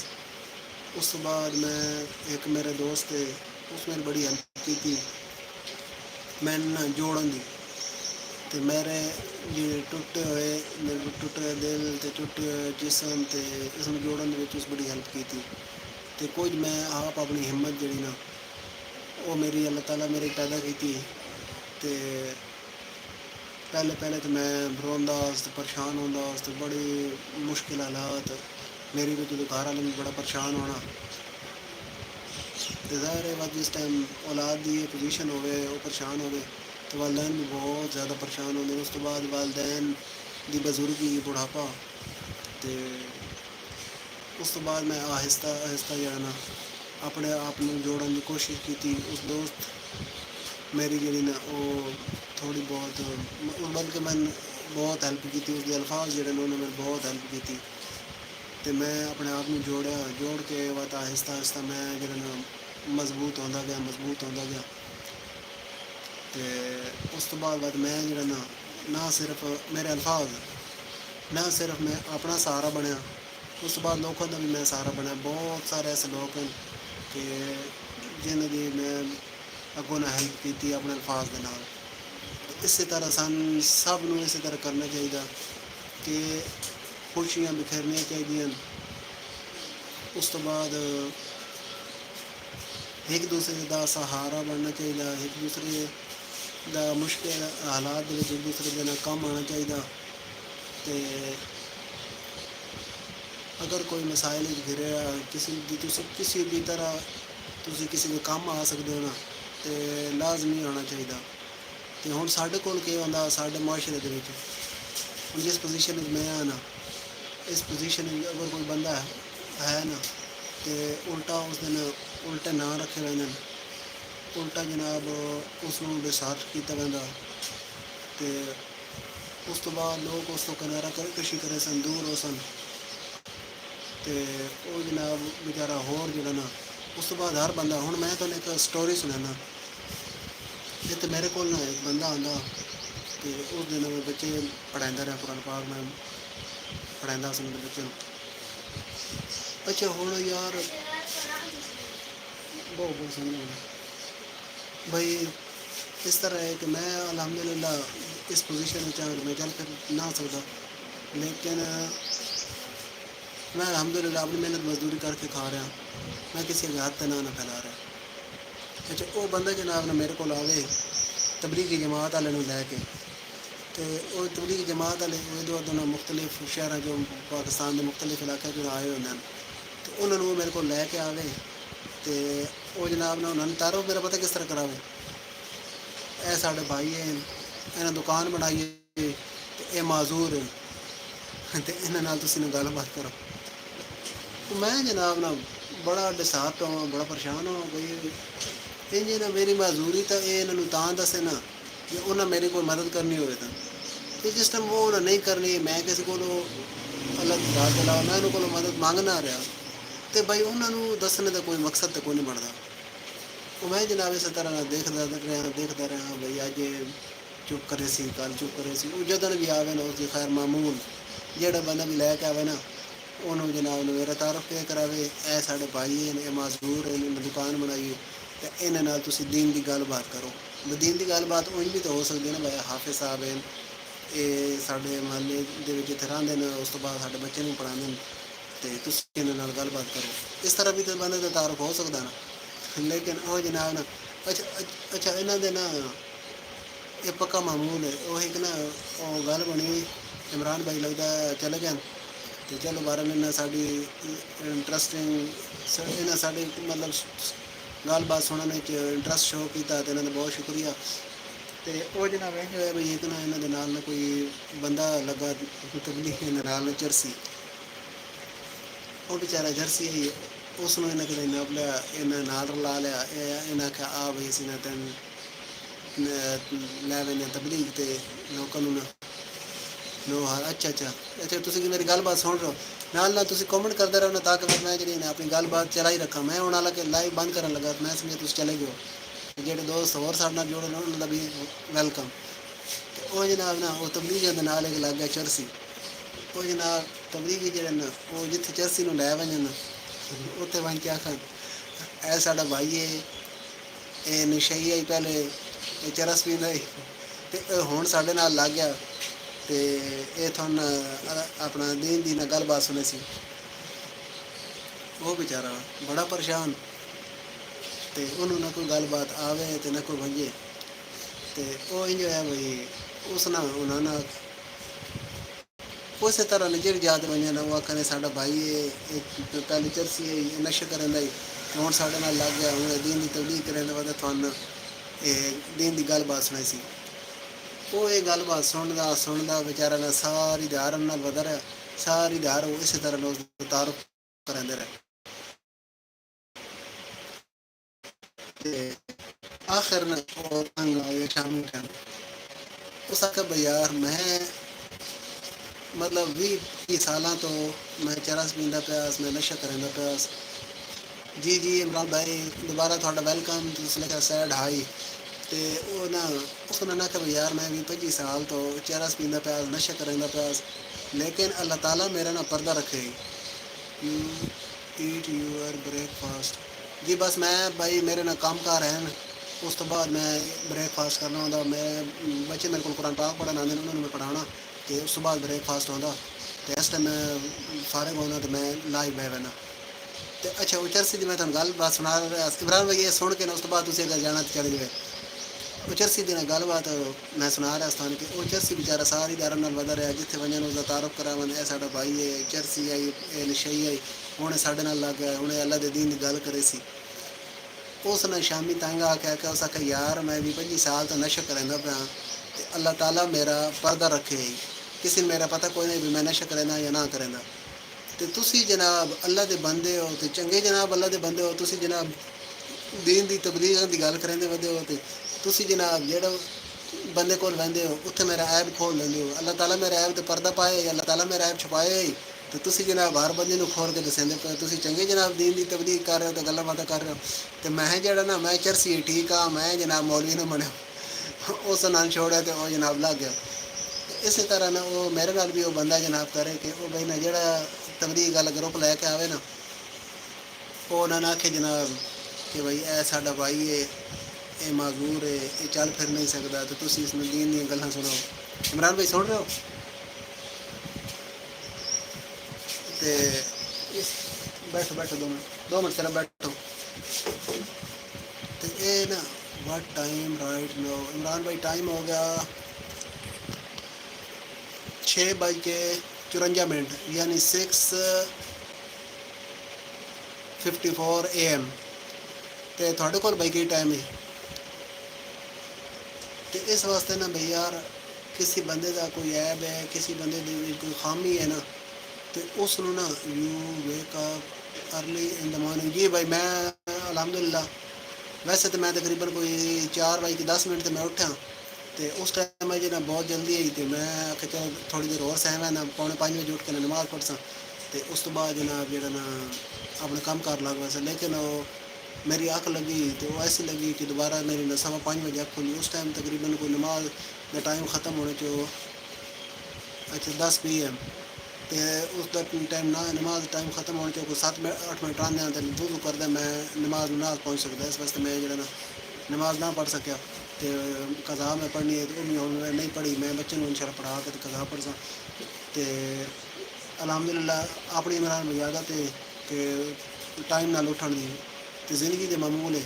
उस तो बाद मैं एक मेरे दोस्त है उस मेरी बड़ी हेल्प की थी मैंने ना जोड़न दी। तो मेरे जो टुटे हुए दिल तो टुटे हुए जिसम तो इसमें जोड़न उस बड़ी हेल्प की थी। तो कुछ मैं आप अपनी हिम्मत जी ना वो मेरी अल्लाह ताला मेरी पैदा की थी। तो पहले तो मैं रोंदा तो परेशान होंदा तो बड़ी मुश्किल हालात मेरी भी तो घर वाले भी बड़ा परेशान होना। ਤੇ ਜ਼ਾਹਿਰ ਹੈ ਬਾਅਦ ਜਿਸ ਟਾਈਮ ਔਲਾਦ ਦੀ ਪੋਜੀਸ਼ਨ ਹੋਵੇ ਉਹ ਪਰੇਸ਼ਾਨ ਹੋਵੇ ਤੇ ਵਾਲਦੈਨ ਵੀ ਬਹੁਤ ਜ਼ਿਆਦਾ ਪਰੇਸ਼ਾਨ ਹੁੰਦੇ ਨੇ। ਉਸ ਤੋਂ ਬਾਅਦ ਵਾਲਦੈਨ ਦੀ ਬਜ਼ੁਰਗੀ ਬੁਢਾਪਾ ਤੇ ਉਸ ਤੋਂ ਬਾਅਦ ਮੈਂ ਆਹਿਸਤਾ ਆਹਿਸਤਾ ਜਿਹੜਾ ਨਾ ਆਪਣੇ ਆਪ ਨੂੰ ਜੋੜਨ ਦੀ ਕੋਸ਼ਿਸ਼ ਕੀਤੀ। ਉਸ ਦੋਸਤ ਮੇਰੀ ਜਿਹੜੀ ਨਾ ਉਹ ਥੋੜ੍ਹੀ ਬਹੁਤ ਬਲਕਿ ਮੈਂ ਬਹੁਤ ਹੈਲਪ ਕੀਤੀ। ਉਸਦੇ ਅਲਫਾਜ਼ ਜਿਹੜੇ ਨੇ ਉਹਨਾਂ ਨੇ ਬਹੁਤ ਹੈਲਪ ਕੀਤੀ ਤੇ ਮੈਂ ਆਪਣੇ ਆਪ ਨੂੰ ਜੋੜ ਕੇ ਬਾਅਦ ਆਹਿਸਤਾ ਆਹਿਸਤਾ ਮੈਂ ਜਿਹੜਾ ਨਾ ਮਜ਼ਬੂਤ ਹੁੰਦਾ ਗਿਆ ਤੇ ਉਸ ਤੋਂ ਬਾਅਦ ਮੈਂ ਜਿਹੜਾ ਨਾ ਸਿਰਫ ਮੇਰੇ ਅਲਫਾਜ਼ ਨਾ ਸਿਰਫ ਮੈਂ ਆਪਣਾ ਸਹਾਰਾ ਬਣਿਆ, ਉਸ ਤੋਂ ਬਾਅਦ ਲੋਕਾਂ ਦਾ ਵੀ ਮੈਂ ਸਹਾਰਾ ਬਣਿਆ। ਬਹੁਤ ਸਾਰੇ ਐਸੇ ਲੋਕ ਹਨ ਕਿ ਜਿਨ੍ਹਾਂ ਦੀ ਮੈਂ ਅੱਗੋਂ ਨਾ ਹੈਲਪ ਕੀਤੀ ਆਪਣੇ ਅਲਫਾਜ਼ ਦੇ ਨਾਲ। ਇਸੇ ਤਰ੍ਹਾਂ ਸਾਨੂੰ ਸਭ ਨੂੰ ਇਸੇ ਤਰ੍ਹਾਂ ਕਰਨਾ ਚਾਹੀਦਾ ਕਿ ਖੁਸ਼ੀਆਂ ਬਿਖੇਰਨੀਆਂ ਚਾਹੀਦੀਆਂ। ਉਸ ਤੋਂ ਬਾਅਦ ਇੱਕ ਦੂਸਰੇ ਦਾ ਸਹਾਰਾ ਬਣਨਾ ਚਾਹੀਦਾ, ਇੱਕ ਦੂਸਰੇ ਦਾ ਮੁਸ਼ਕਿਲ ਹਾਲਾਤ ਦੇ ਵਿੱਚ ਇੱਕ ਦੂਸਰੇ ਦੇ ਨਾਲ ਕੰਮ ਆਉਣਾ ਚਾਹੀਦਾ। ਤੇ ਅਗਰ ਕੋਈ ਮਸਾਇਲ ਵਿੱਚ ਘਿਰਿਆ ਤੁਸੀਂ ਕਿਸੇ ਵੀ ਤਰ੍ਹਾਂ ਤੁਸੀਂ ਕਿਸੇ ਦੇ ਕੰਮ ਆ ਸਕਦੇ ਹੋ ਨਾ ਤੇ ਲਾਜ਼ਮੀ ਆਉਣਾ ਚਾਹੀਦਾ। ਤੇ ਹੁਣ ਸਾਡੇ ਕੋਲ ਕੀ ਹੁੰਦਾ ਸਾਡੇ ਮੁਆਸ਼ਰੇ ਦੇ ਵਿੱਚ ਹੁਣ ਜਿਸ ਪੋਜੀਸ਼ਨ ਵਿੱਚ ਮੈਂ ਆ ਨਾ ਇਸ ਪੋਜੀਸ਼ਨ ਵਿੱਚ ਅਗਰ ਕੋਈ ਬੰਦਾ ਹੈ ਨਾ ਤੇ ਉਲਟਾ ਉਸ ਦਿਨ ਉਲਟੇ ਨਾਂ ਰੱਖੇ ਜਾਂਦੇ ਨੇ, ਉਲਟਾ ਜਨਾਬ ਉਸ ਨੂੰ ਵਿਸਾਰ ਕੀਤਾ ਜਾਂਦਾ ਤੇ ਉਸ ਤੋਂ ਬਾਅਦ ਲੋਕ ਉਸ ਤੋਂ ਕਿਨਾਰਾ ਕਸ਼ੀ ਕਰੇ ਸਨ, ਦੂਰ ਹੋ ਸਨ ਤੇ ਉਹ ਜਨਾਬ ਵਿਚਾਰਾ ਹੋਰ ਜਿਹੜਾ ਨਾ ਉਸ ਤੋਂ ਬਾਅਦ ਹਰ ਬੰਦਾ ਹੁਣ ਮੈਂ ਤੁਹਾਨੂੰ ਇੱਕ ਸਟੋਰੀ ਸੁਣਾਉਣਾ। ਇੱਥੇ ਮੇਰੇ ਕੋਲ ਨਾ ਇੱਕ ਬੰਦਾ ਆਉਂਦਾ ਤੇ ਉਸ ਦਿਨ ਮੈਂ ਬੱਚੇ ਪੜ੍ਹਾਉਂਦਾ ਰਿਹਾ ਕੁਰਾਨ ਪਾਕ ਮੈਂ ਪੜ੍ਹਾਉਂਦਾ ਸੀ ਮੇਰੇ ਬੱਚੇ ਨੂੰ। ਅੱਛਾ ਹੁਣ ਯਾਰ ਬਹੁਤ ਸੁਣਨਾ ਭਾਈ ਇਸ ਤਰ੍ਹਾਂ ਹੈ ਕਿ ਮੈਂ ਅਲਹਮਦੁਲਿਲਾ ਇਸ ਪੋਜੀਸ਼ਨ ਵਿੱਚ ਮੈਂ ਚੱਲ ਫਿਰ ਨਾ ਸਕਦਾ ਲੇਕਿਨ मैं अल्हम्दुलिल्लाह अपनी मेहनत मजदूरी करके खा रहा, मैं किसी के हाथ ना फैला रहा। अच्छा वो बंदा जनाब ने मेरे को आवे तबलीगी जमात वाले लैके तो वो तबलीगी जमात वाले इधर उधर मुख्तलिफ शहर जो पाकिस्तान के मुख्तलिफ इलाके जो आए होंगे तो उन्होंने वो मेरे को लैके आवे तो वो जनाब ने उन्होंने तारो मेरा पता किस तरह करावे ए साढ़े भाई है इन्हें दुकान बनाई है तो ये माजूर है तो इन्होंने तुम गलबात करो। मैं जनाब ना बड़ा डिसाब तो बड़ा परेशान हो गई इंज ना मेरी मजदूरी तो ये इन्होंने दसे ना कि उन्हें मेरी कोई मदद करनी हो तो जिस टाइम वो उन्हें नहीं करनी मैं किसी को अलग रात ला मैं उन्होंने को मदद मंगना रहा तो भाई उन्होंने दसने का कोई मकसद तो कोई नहीं बनता। वो मैं जनाब इस तरह देखता रहा भाई अज चुप करे सी कल चुप करे सी वो जदन भी आवे ना उसकी खैर मामूल ਜਿਹੜਾ ਬੰਦਾ ਵੀ ਲੈ ਕੇ ਆਵੇ ਨਾ ਉਹਨੂੰ ਜਨਾਬ ਨੂੰ ਮੇਰਾ ਤਾਰਫ ਕੇ ਕਰਾਵੇ ਇਹ ਸਾਡੇ ਭਾਈ ਨੇ ਇਹ ਮਾਜ਼ੂਰ ਨੇ ਦੁਕਾਨ ਬਣਾਈ ਤੇ ਇਹਨਾਂ ਨਾਲ ਤੁਸੀਂ ਦੀਨ ਦੀ ਗੱਲਬਾਤ ਕਰੋ। ਦੀਨ ਦੀ ਗੱਲਬਾਤ ਉਂਝ ਵੀ ਤਾਂ ਹੋ ਸਕਦੀ ਹੈ ਨਾ ਭਾਈ ਹਾਫਿਜ਼ ਸਾਹਿਬ ਹੈ ਇਹ ਸਾਡੇ ਮਹੱਲੇ ਦੇ ਵਿੱਚ ਇੱਥੇ ਰਹਿੰਦੇ ਨੇ ਉਸ ਤੋਂ ਬਾਅਦ ਸਾਡੇ ਬੱਚੇ ਨੂੰ ਪੜ੍ਹਾਉਂਦੇ ਨੇ ਤੇ ਤੁਸੀਂ ਇਹਨਾਂ ਨਾਲ ਗੱਲਬਾਤ ਕਰੋ। ਇਸ ਤਰ੍ਹਾਂ ਵੀ ਤਾਂ ਬੰਦੇ ਦਾ ਤਾਰਫ ਹੋ ਸਕਦਾ ਨਾ ਲੇਕਿਨ ਉਹ ਜਨਾਬ ਨਾ ਅੱਛਾ ਇਹਨਾਂ ਦੇ ਨਾ ਇਹ ਪੱਕਾ ਮਾਮੂਲ ਹੈ ਉਹ ਇੱਕ ਨਾ ਉਹ ਗੱਲ ਬਣੀ इमरान भाई लगता चले गए तो चलो बारे में साड़ी इंट्रस्टिंग इन्हें साड़ी मतलब गलबात सुनने इंट्रस्ट शो किया तो इन्होंने बहुत शुक्रिया। तो वो जनाब जो है भाई एक ना इन्होंने कोई बंदा लगा तबलीग नाल जर्सी वो बेचारा जर्सी है उसने इन्हें कदे नाप लिया इन्हें नाल रला लिया इन्हें आख्या आ भाई इसी ने तेन लै लेने तबलीग तो लोगों ने नो हाँ अच्छा तुम मेरी गलबात सुन रहे हो नाल ना तुम कॉमेंट करते रहो ना ताकि मैं जी अपनी गलबात चलाई रखा। मैं हूँ हालांकि लाइव बंद करने लगा मैं समझे तुम चले गए जो दोस्त होर साढ़े नाल जुड़े उन्होंने भी वैलकम। वो जनाब ना वो तबलीग के नाल एक लग गया चरसी वो जनाब तबलीगी जो ना वो जिथे चरसी में लै वजन उत्थे बन के आखन ऐ साढ़ा भाई है ये नशई आई पहले ये चरस पींदा तो हुण साढ़े नाल लग गया तो ये थोड़ा अपना दीन दी ना गलबात सुने सी वो बेचारा बड़ा परेशान तो उन्होंने ना कोई गलबात आवे तो ना कोई भंजे तो वो इंज है भाई उस ना उन्होंने उस तरह ने जी याद बने ना वो आखने साढ़ा भाई है पहले चरसी है नशे करन दा ਤੇ ਹੁਣ ਸਾਡੇ ਨਾਲ ਲੱਗ ਗਿਆ ਹੁਣ दीन की तबलीग करने के बाद ਤੁਹਾਨੂੰ ਇਹ दीन की गलबात सुनाई सी ਉਹ ਇਹ ਗੱਲਬਾਤ ਸੁਣਦਾ ਵਿਚਾਰਾ ਨੇ ਸਾਰੀ ਦਿਹਾੜ ਨਾਲ ਵਧਾ ਰਿਹਾ ਸਾਰੀ ਦਿਹਾੜ ਉਹ ਇਸੇ ਤਰ੍ਹਾਂ ਉਸ ਦਾ ਤਾਰਫ ਕਰਾਂਦੇ ਰਹੇ ਤੇ ਆਖਰ ਨੇ ਉਹ ਤੰਗ ਆ ਗਿਆ ਸ਼ਾਮੀ ਟਾਈਮ ਉਸ ਆਖਿਆ ਬਈ ਯਾਰ ਮੈਂ ਮਤਲਬ 20 ਸਾਲਾਂ ਤੋਂ ਮੈਂ ਚਰਸ ਪੀਂਦਾ ਪਿਆ ਮੈਂ ਨਸ਼ਾ ਕਰਦਾ ਪਿਆ ਜੀ ਜੀ ਇਮਰਾਨ ਭਾਈ ਦੁਬਾਰਾ ਤੁਹਾਡਾ ਵੈਲਕਮ ਤੁਸੀਂ ਲਿਖਿਆ ਸੈਡ ਹਾਈ ਤੇ ਉਹ ਨਾ ਉਸਨੇ ਨਾ ਕਿ ਯਾਰ मैं भी 25 साल तो चरस पींदा पिया नशा करदा पिया लेकिन अल्लाह ताला मेरा ना पर्दा रखे ईट यूर ब्रेकफास्ट जी बस मैं भाई मेरे ना काम कार हैं उस तो बाद मैं ब्रेकफास्ट करना होंदा मैं बच्चे मेरे को कुरान पाक पढ़न आंदे उन्होंने मैं पढ़ाना ते उस तो बाद ब्रेकफास्ट होंदा ते इस टाइम मैं फारिग होना ते मैं लाइव बह बैठना ते अच्छा वो चरसी दी मैं तुहानू गल बात सुना रहा इमरान भाई ये सुन के ना उस तो बाद तुसीं अगर जाना ते चले जाओ ਉਹ ਚਰਸੀ ਦੀ ਨਾਲ ਗੱਲਬਾਤ ਮੈਂ ਸੁਣਾ ਰਿਹਾ ਸਥਾਨ ਕਿ ਉਹ ਚਰਸੀ ਵਿਚਾਰਾ ਸਾਰੀ ਦਾਰਨ ਨਾਲ ਵਧਾ ਰਿਹਾ ਜਿੱਥੇ ਵੰਜਨ ਉਸਦਾ ਤਾਰਫ ਕਰਾਵਨ ਇਹ ਸਾਡਾ ਭਾਈ ਹੈ ਚਰਸੀ ਆਈ ਇਹ ਨਸ਼ਈ ਆਈ ਹੁਣ ਸਾਡੇ ਨਾਲ ਲੱਗ ਗਿਆ ਹੁਣ ਅੱਲਾ ਦੇ ਦੀਨ ਦੀ ਗੱਲ ਕਰੇ ਸੀ ਉਸ ਨੇ ਸ਼ਾਮੀ ਤੰਗ ਆ ਕੇ ਉਸ ਆਖਿਆ ਯਾਰ ਮੈਂ ਵੀ 25 ਸਾਲ ਤੋਂ ਨਸ਼ਾ ਕਰਦਾ ਪਿਆ ਤੇ ਅੱਲਾ ਤਾਲਾ ਮੇਰਾ ਪਰਦਾ ਰੱਖੇ ਕਿਸੇ ਨੂੰ ਮੇਰਾ ਪਤਾ ਕੋਈ ਨਹੀਂ ਵੀ ਮੈਂ ਨਸ਼ਾ ਕਰਦਾ ਜਾਂ ਨਾ ਕਰਦਾ ਤੇ ਤੁਸੀਂ ਜਨਾਬ ਅੱਲਾ ਦੇ ਬੰਦੇ ਹੋ ਤੇ ਚੰਗੇ ਜਨਾਬ ਅੱਲਾ ਦੇ ਬੰਦੇ ਹੋ ਤੁਸੀਂ ਜਨਾਬ ਦੀਨ ਦੀ ਤਬਲੀਗ ਦੀ ਗੱਲ ਕਰਦੇ ਵਧੇ ਹੋ ਤੇ ਤੁਸੀਂ ਜਨਾਬ ਜਿਹੜਾ ਬੰਦੇ ਕੋਲ ਵੰਦੇ ਹੋ ਉੱਥੇ ਮੇਰਾ ਐਬ ਖੋਲ ਲੈਂਦੇ ਹੋ ਅੱਲਾਹ ਤਾਲਾ ਮੇਰਾ ਐਬ ਤੇ ਪਰਦਾ ਪਾਏ ਅੱਲਾਹ ਤਾਲਾ ਮੇਰਾ ਐਬ ਛੁਪਾਏ ਤੇ ਤੁਸੀਂ ਜਨਾਬ ਹਰ ਬੰਦੇ ਨੂੰ ਖੋਲ ਕੇ ਦੱਸਦੇ ਪਏ ਤੁਸੀਂ ਚੰਗੇ ਜਨਾਬ ਦੀਨ ਦੀ ਤਬਲੀਗ ਕਰ ਰਹੇ ਹੋ ਤੇ ਗੱਲਾਂ ਬਾਤਾਂ ਕਰ ਰਹੇ ਹੋ ਤੇ ਮੈਂ ਜਿਹੜਾ ਨਾ ਮੈਂ ਚਰਸੀ ਠੀਕ ਆ ਮੈਂ ਜਨਾਬ ਮੌਲਵੀ ਨੂੰ ਬਣਿਆ ਉਸ ਨਾਲ ਛੋੜਿਆ ਤੇ ਉਹ ਜਨਾਬ ਲੱਗ ਗਿਆ ਇਸੇ ਤਰ੍ਹਾਂ ਨਾ ਉਹ ਮੇਰੇ ਨਾਲ ਵੀ ਉਹ ਬੰਦਾ ਜਨਾਬ ਕਰੇ ਕਿ ਉਹ ਬਈ ਨਾ ਜਿਹੜਾ ਤਬਲੀਗ ਵਾਲਾ ਗਰੁੱਪ ਲੈ ਕੇ ਆਵੇ ਨਾ ਉਹ ਉਹਨਾਂ ਨਾਲ ਆਖੇ ਜਨਾਬ ਕਿ ਬਈ ਇਹ ਸਾਡਾ ਭਾਈ ਹੈ ਇਹ ਮਾਜ਼ੂਰ ਹੈ ਇਹ ਚੱਲ ਫਿਰ ਨਹੀਂ ਸਕਦਾ ਤੇ ਤੁਸੀਂ ਇਸ ਨੂੰ ਦੀਨ ਦੀਆਂ ਗੱਲਾਂ ਸੁਣਾਓ ਇਮਰਾਨ ਭਾਈ ਸੁਣ ਰਹੇ ਹੋ ਤੇ ਇਸ ਬੈਠੋ 2 ਮਿੰਟ ਸਿਰਫ ਬੈਠੋ ਤੇ ਇਹ ਨਾ what time right now Imran भाई टाइम हो गया 6:54 यानी 6:54 AM ਤੇ ਤੁਹਾਡੇ ਕੋਲ ਭਾਈ ਕੀ ਟਾਈਮ ਹੈ ਤੇ ਇਸ ਵਾਸਤੇ ਨਾ ਭਈ ਯਾਰ ਕਿਸੇ ਬੰਦੇ ਦਾ ਕੋਈ ਐਬ ਹੈ ਕਿਸੇ ਬੰਦੇ ਦੇ ਵਿੱਚ ਕੋਈ ਖਾਮੀ ਹੈ ਨਾ ਤੇ ਉਸ ਨੂੰ ਨਾ you ਵੇਕ up early in the morning ਜੀ ਭਾਈ ਮੈਂ ਅਲਹਮਦੁਲਿਲਾ ਵੈਸੇ ਤਾਂ ਮੈਂ ਤਕਰੀਬਨ ਕੋਈ 4:10 ਤੇ ਮੈਂ ਉੱਠਿਆ ਤੇ ਉਸ ਟਾਈਮ ਮੈਂ ਜਿਹੜਾ ਬਹੁਤ ਜਲਦੀ ਆਈ ਤੇ ਮੈਂ ਆਖਿਆ ਚਲ ਥੋੜੀ ਦੇਰ ਹੋਰ ਸਹਿਮਾ ਨਾ 4:45 ਵਜੇ ਉੱਠ ਕੇ ਨਮਾਜ਼ ਪੜ੍ਹਸਾਂ ਤੇ ਉਸ ਤੋਂ ਬਾਅਦ ਜਨਾਬ ਜਿਹੜਾ ਨਾ ਆਪਣਾ ਕੰਮ ਕਰ ਲੱਗ ਵੈਸੇ ਲੇਕਿਨ ਉਹ मेरी आँख लगी तो ऐसी लगी कि दोबारा मेरी 5:15 बजे आँख खुली उस टाइम तकरीबन कोई नमाज का टाइम ख़त्म होने चो अच्छा 10 PM तो उस टाइम ना नमाज टाइम ख़त्म होने चो कोई 7-8 मिनट आने आते वुज़ू करदा मैं नमाज ना पहुँच सकता इस वास्ते मैं जो ना नमाज ना पढ़ सकिया तो कज़ा मैं पढ़नी है तो मैं नहीं पढ़ी मैं बच्चे को इंशाल्लाह पढ़ा के कज़ा पढ़ सा तो अलहमदुलिल्लाह अपनी इमरान में इजाज़त है कि टाइम नाल उठण दी ਤੇ ਜ਼ਿੰਦਗੀ ਦੇ ਮਾਮੂਲ ਹੈ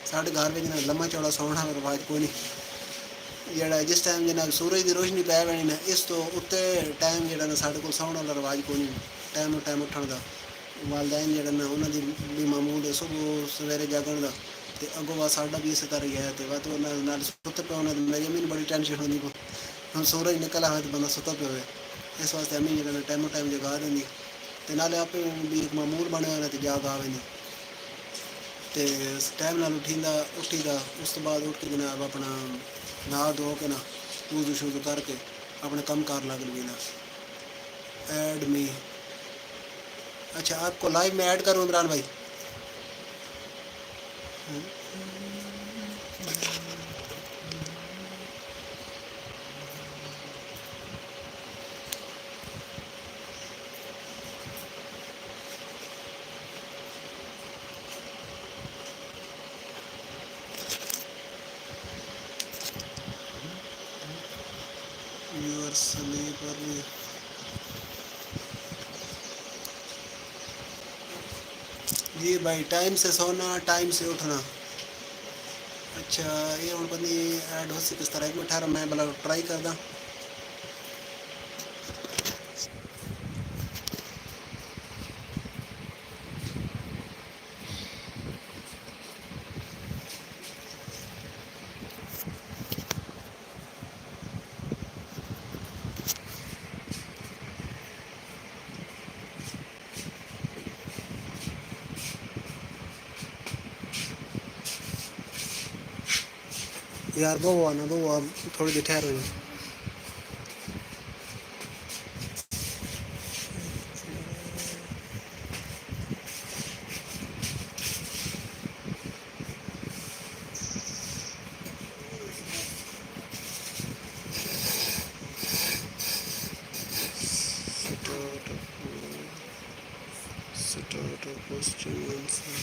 ਸਾਡੇ ਘਰ ਵਿੱਚ ਨਾ ਲੰਮਾ ਚੌੜਾ ਸੌਣਾ ਦਾ ਰਿਵਾਜ ਕੋਈ ਨਹੀਂ ਜਿਹੜਾ ਜਿਸ ਟਾਈਮ ਜਨਾ ਸੂਰਜ ਦੀ ਰੋਸ਼ਨੀ ਪੈ ਪੈਣੀ ਨਾ ਇਸ ਤੋਂ ਉੱਤੇ ਟਾਈਮ ਜਿਹੜਾ ਨਾ ਸਾਡੇ ਕੋਲ ਸੌਣ ਵਾਲਾ ਰਿਵਾਜ ਕੋਈ ਨਹੀਂ ਟਾਈਮ ਨੂੰ ਟਾਈਮ ਉੱਠਣ ਦਾ ਵਾਲਦੈਨ ਜਿਹੜਾ ਨਾ ਉਹਨਾਂ ਦੀ ਵੀ ਮਾਮੂਲ ਹੈ ਸੁਬਹ ਸਵੇਰੇ ਜਾਗਣ ਦਾ ਤੇ ਅੱਗੋਂ ਬਾਅਦ ਸਾਡਾ ਵੀ ਇਸੇ ਤਰ੍ਹਾਂ ਹੀ ਹੈ ਤੇ ਬਾਅਦ ਉਹਨਾਂ ਨਾਲ ਸੁੱਤ ਪਿਆ ਉਹਨਾਂ ਦੀ ਮੈਨੂੰ ਬੜੀ ਟੈਨਸ਼ਨ ਹੁੰਦੀ ਹੁਣ ਸੂਰਜ ਨਿਕਲ ਆਵੇ ਤਾਂ ਬੰਦਾ ਸੁੱਤਾ ਪਿਆ ਹੋਵੇ ਇਸ ਵਾਸਤੇ ਅਮੀ ਜਿਹੜਾ ਨਾ ਟਾਈਮ ਟਾਈਮ ਜਗਾ ਦਿੰਦੀ ਤੇ ਨਾਲੇ ਆਪੇ ਵੀ ਇੱਕ ਮਾਮੂਲ ਬਣਿਆ ਹੋਇਆ ਤੇ ਜਾਗ ਆਵੇ ਨਹੀਂ ਤੇ ਟਾਈਮ ਨਾਲ ਉੱਠੀਦਾ ਉਸ ਤੋਂ ਬਾਅਦ ਉੱਠ ਕੇ ਜਨਾਬ ਆਪਣਾ ਨਹਾ ਧੋ ਕੇ ਨਾ ਵੁਜ਼ੂ ਸ਼ੁਰੂ ਕਰਕੇ अपने कम कार लग लेना ऐड मी अच्छा आपको लाइव में ऐड करूँ इमरान भाई Your sleep early जी भाई टाइम से सोना टाइम से उठना अच्छा ये हूँ पता नहीं ऐड हो सी किस तरह एक मिनट ठहरो मैं भला ट्राई करदा यार वो आना वो आप थोड़ी देर ठहरो। Start a question answer.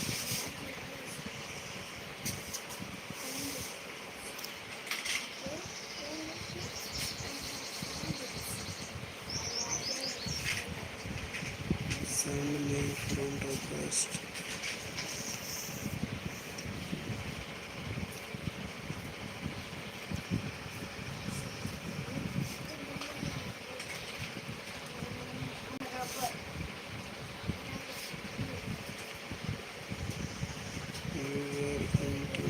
Send me front request. User into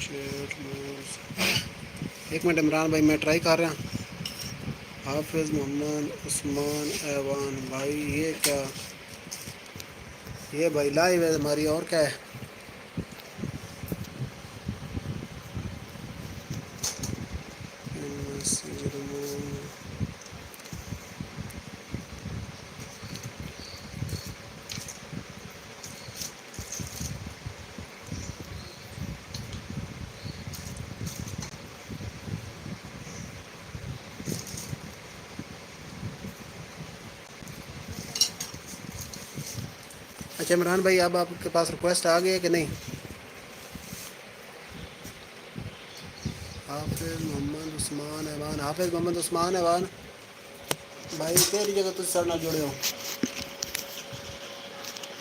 chat modes. एक मिनट इमरान भाई मैं ट्राई कर रहा हूँ। हाफिज़ मोहम्मद उस्मान ऐवान भाई ये क्या, ये भाई लाइव है हमारी और क्या है। Message remove. अच्छा इमरान भाई अब आपके पास रिक्वेस्ट आ गई है कि नहीं? हाफिज़ मोहम्मद उस्मान ऐवान, हाफिज़ मोहम्मद उस्मान ऐवान भाई केड़ी जगह तुम सर नाल जुड़े हो?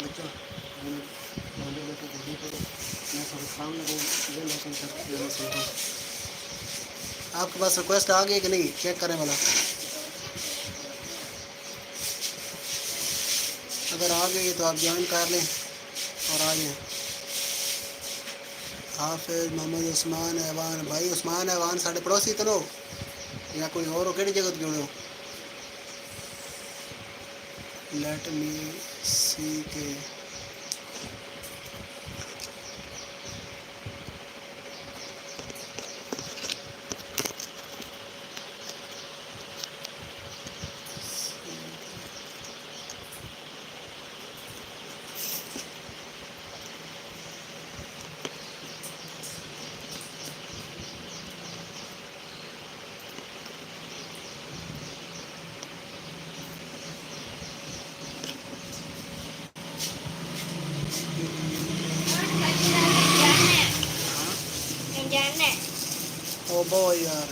बच्चा आपके पास रिक्वेस्ट आ गई कि नहीं, चेक करें वाला। अगर आ गई तो आप ज्वाइन कर लें और आ जाएँ। हाफिज़ मोहम्मद उस्मान ऐवान भाई, उस्मान ऐवान साढ़े पड़ोसी तो लो या कोई और हो, केड़ी जगह तो जुड़े हो? लेट मी सी के ओ बो यार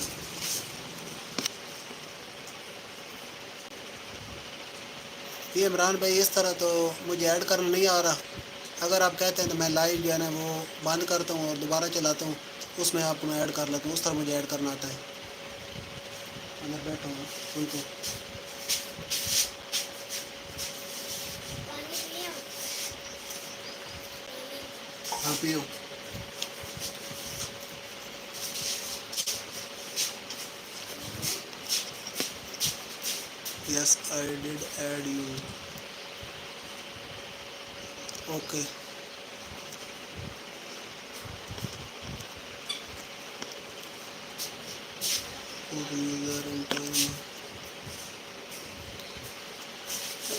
ये इमरान भाई इस तरह तो मुझे ऐड करना नहीं आ रहा। अगर आप कहते हैं तो मैं लाइव जो है ना वो बंद करता हूँ और दोबारा चलाता हूँ, उसमें आपको मैं ऐड कर लेता हूँ। उस तरह मुझे ऐड करना आता है। अंदर बैठा हूँ उनको। हाँ पियो। Yes, I did add you. Okay. Put user and time.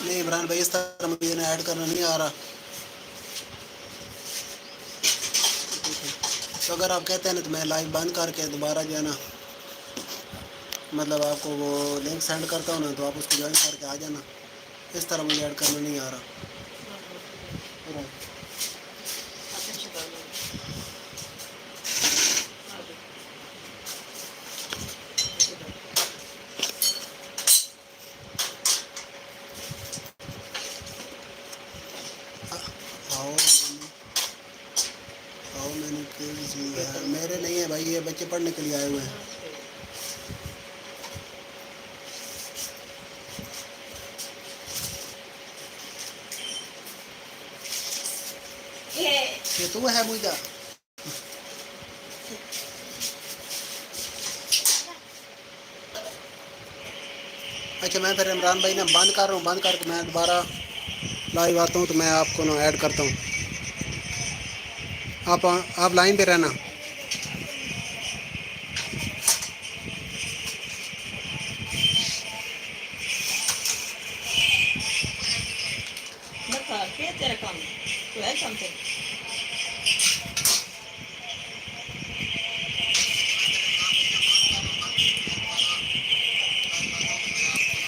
नहीं इमरान भाई इस तरह मुझे ना ऐड करना नहीं आ रहा। तो अगर आप कहते हैं ना तो मैं लाइव बंद करके दोबारा जो है ना मतलब आपको वो लिंक सेंड करता हूँ ना, तो आप उसको ज्वाइन करके आ जाना। इस तरह मुझे ऐड करना नहीं आ रहा। How many kids you have? मेरे नहीं है भाई, ये बच्चे पढ़ने के लिए आए हुए हैं। ये तू है मुझे अच्छा मैं फिर इमरान भाई ना बंद कर रहा हूँ, बंद करके मैं दोबारा लाइव आता हूँ तो मैं आपको ना ऐड करता हूँ। आप लाइन पे रहना। बता के तेरा काम तो है काम तेरा।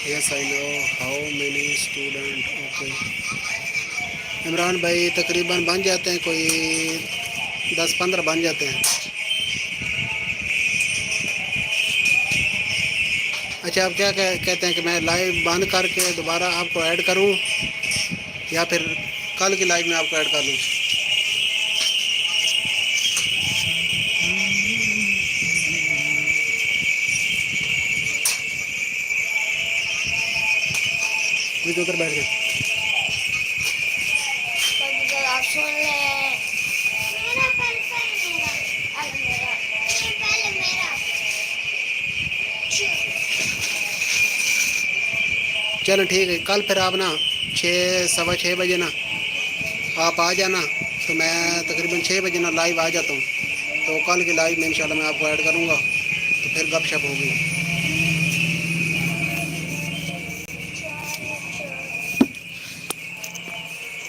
Yes I know how many student. Okay Imran भाई तकरीबन बन जाते हैं, कोई 10-15 बन जाते हैं। अच्छा आप क्या कहते हैं कि मैं लाइव बंद करके दोबारा आपको ऐड करूं या फिर कल की लाइव में आपको ऐड कर लूं? मुझे उधर बैठ जाए। तो आप सुन ले। मेरा पहले मेरा, अब मेरा, ये पहले मेरा। चलो ठीक है, कल फिर आप ना 6 सवा 6 बजे ना आप आ जाना, तो मैं तकरीबन 6 बजे ना लाइव आ जाता हूँ। तो कल की लाइव में इंशाल्लाह मैं आपको ऐड करूँगा, तो फिर गपशप होगी।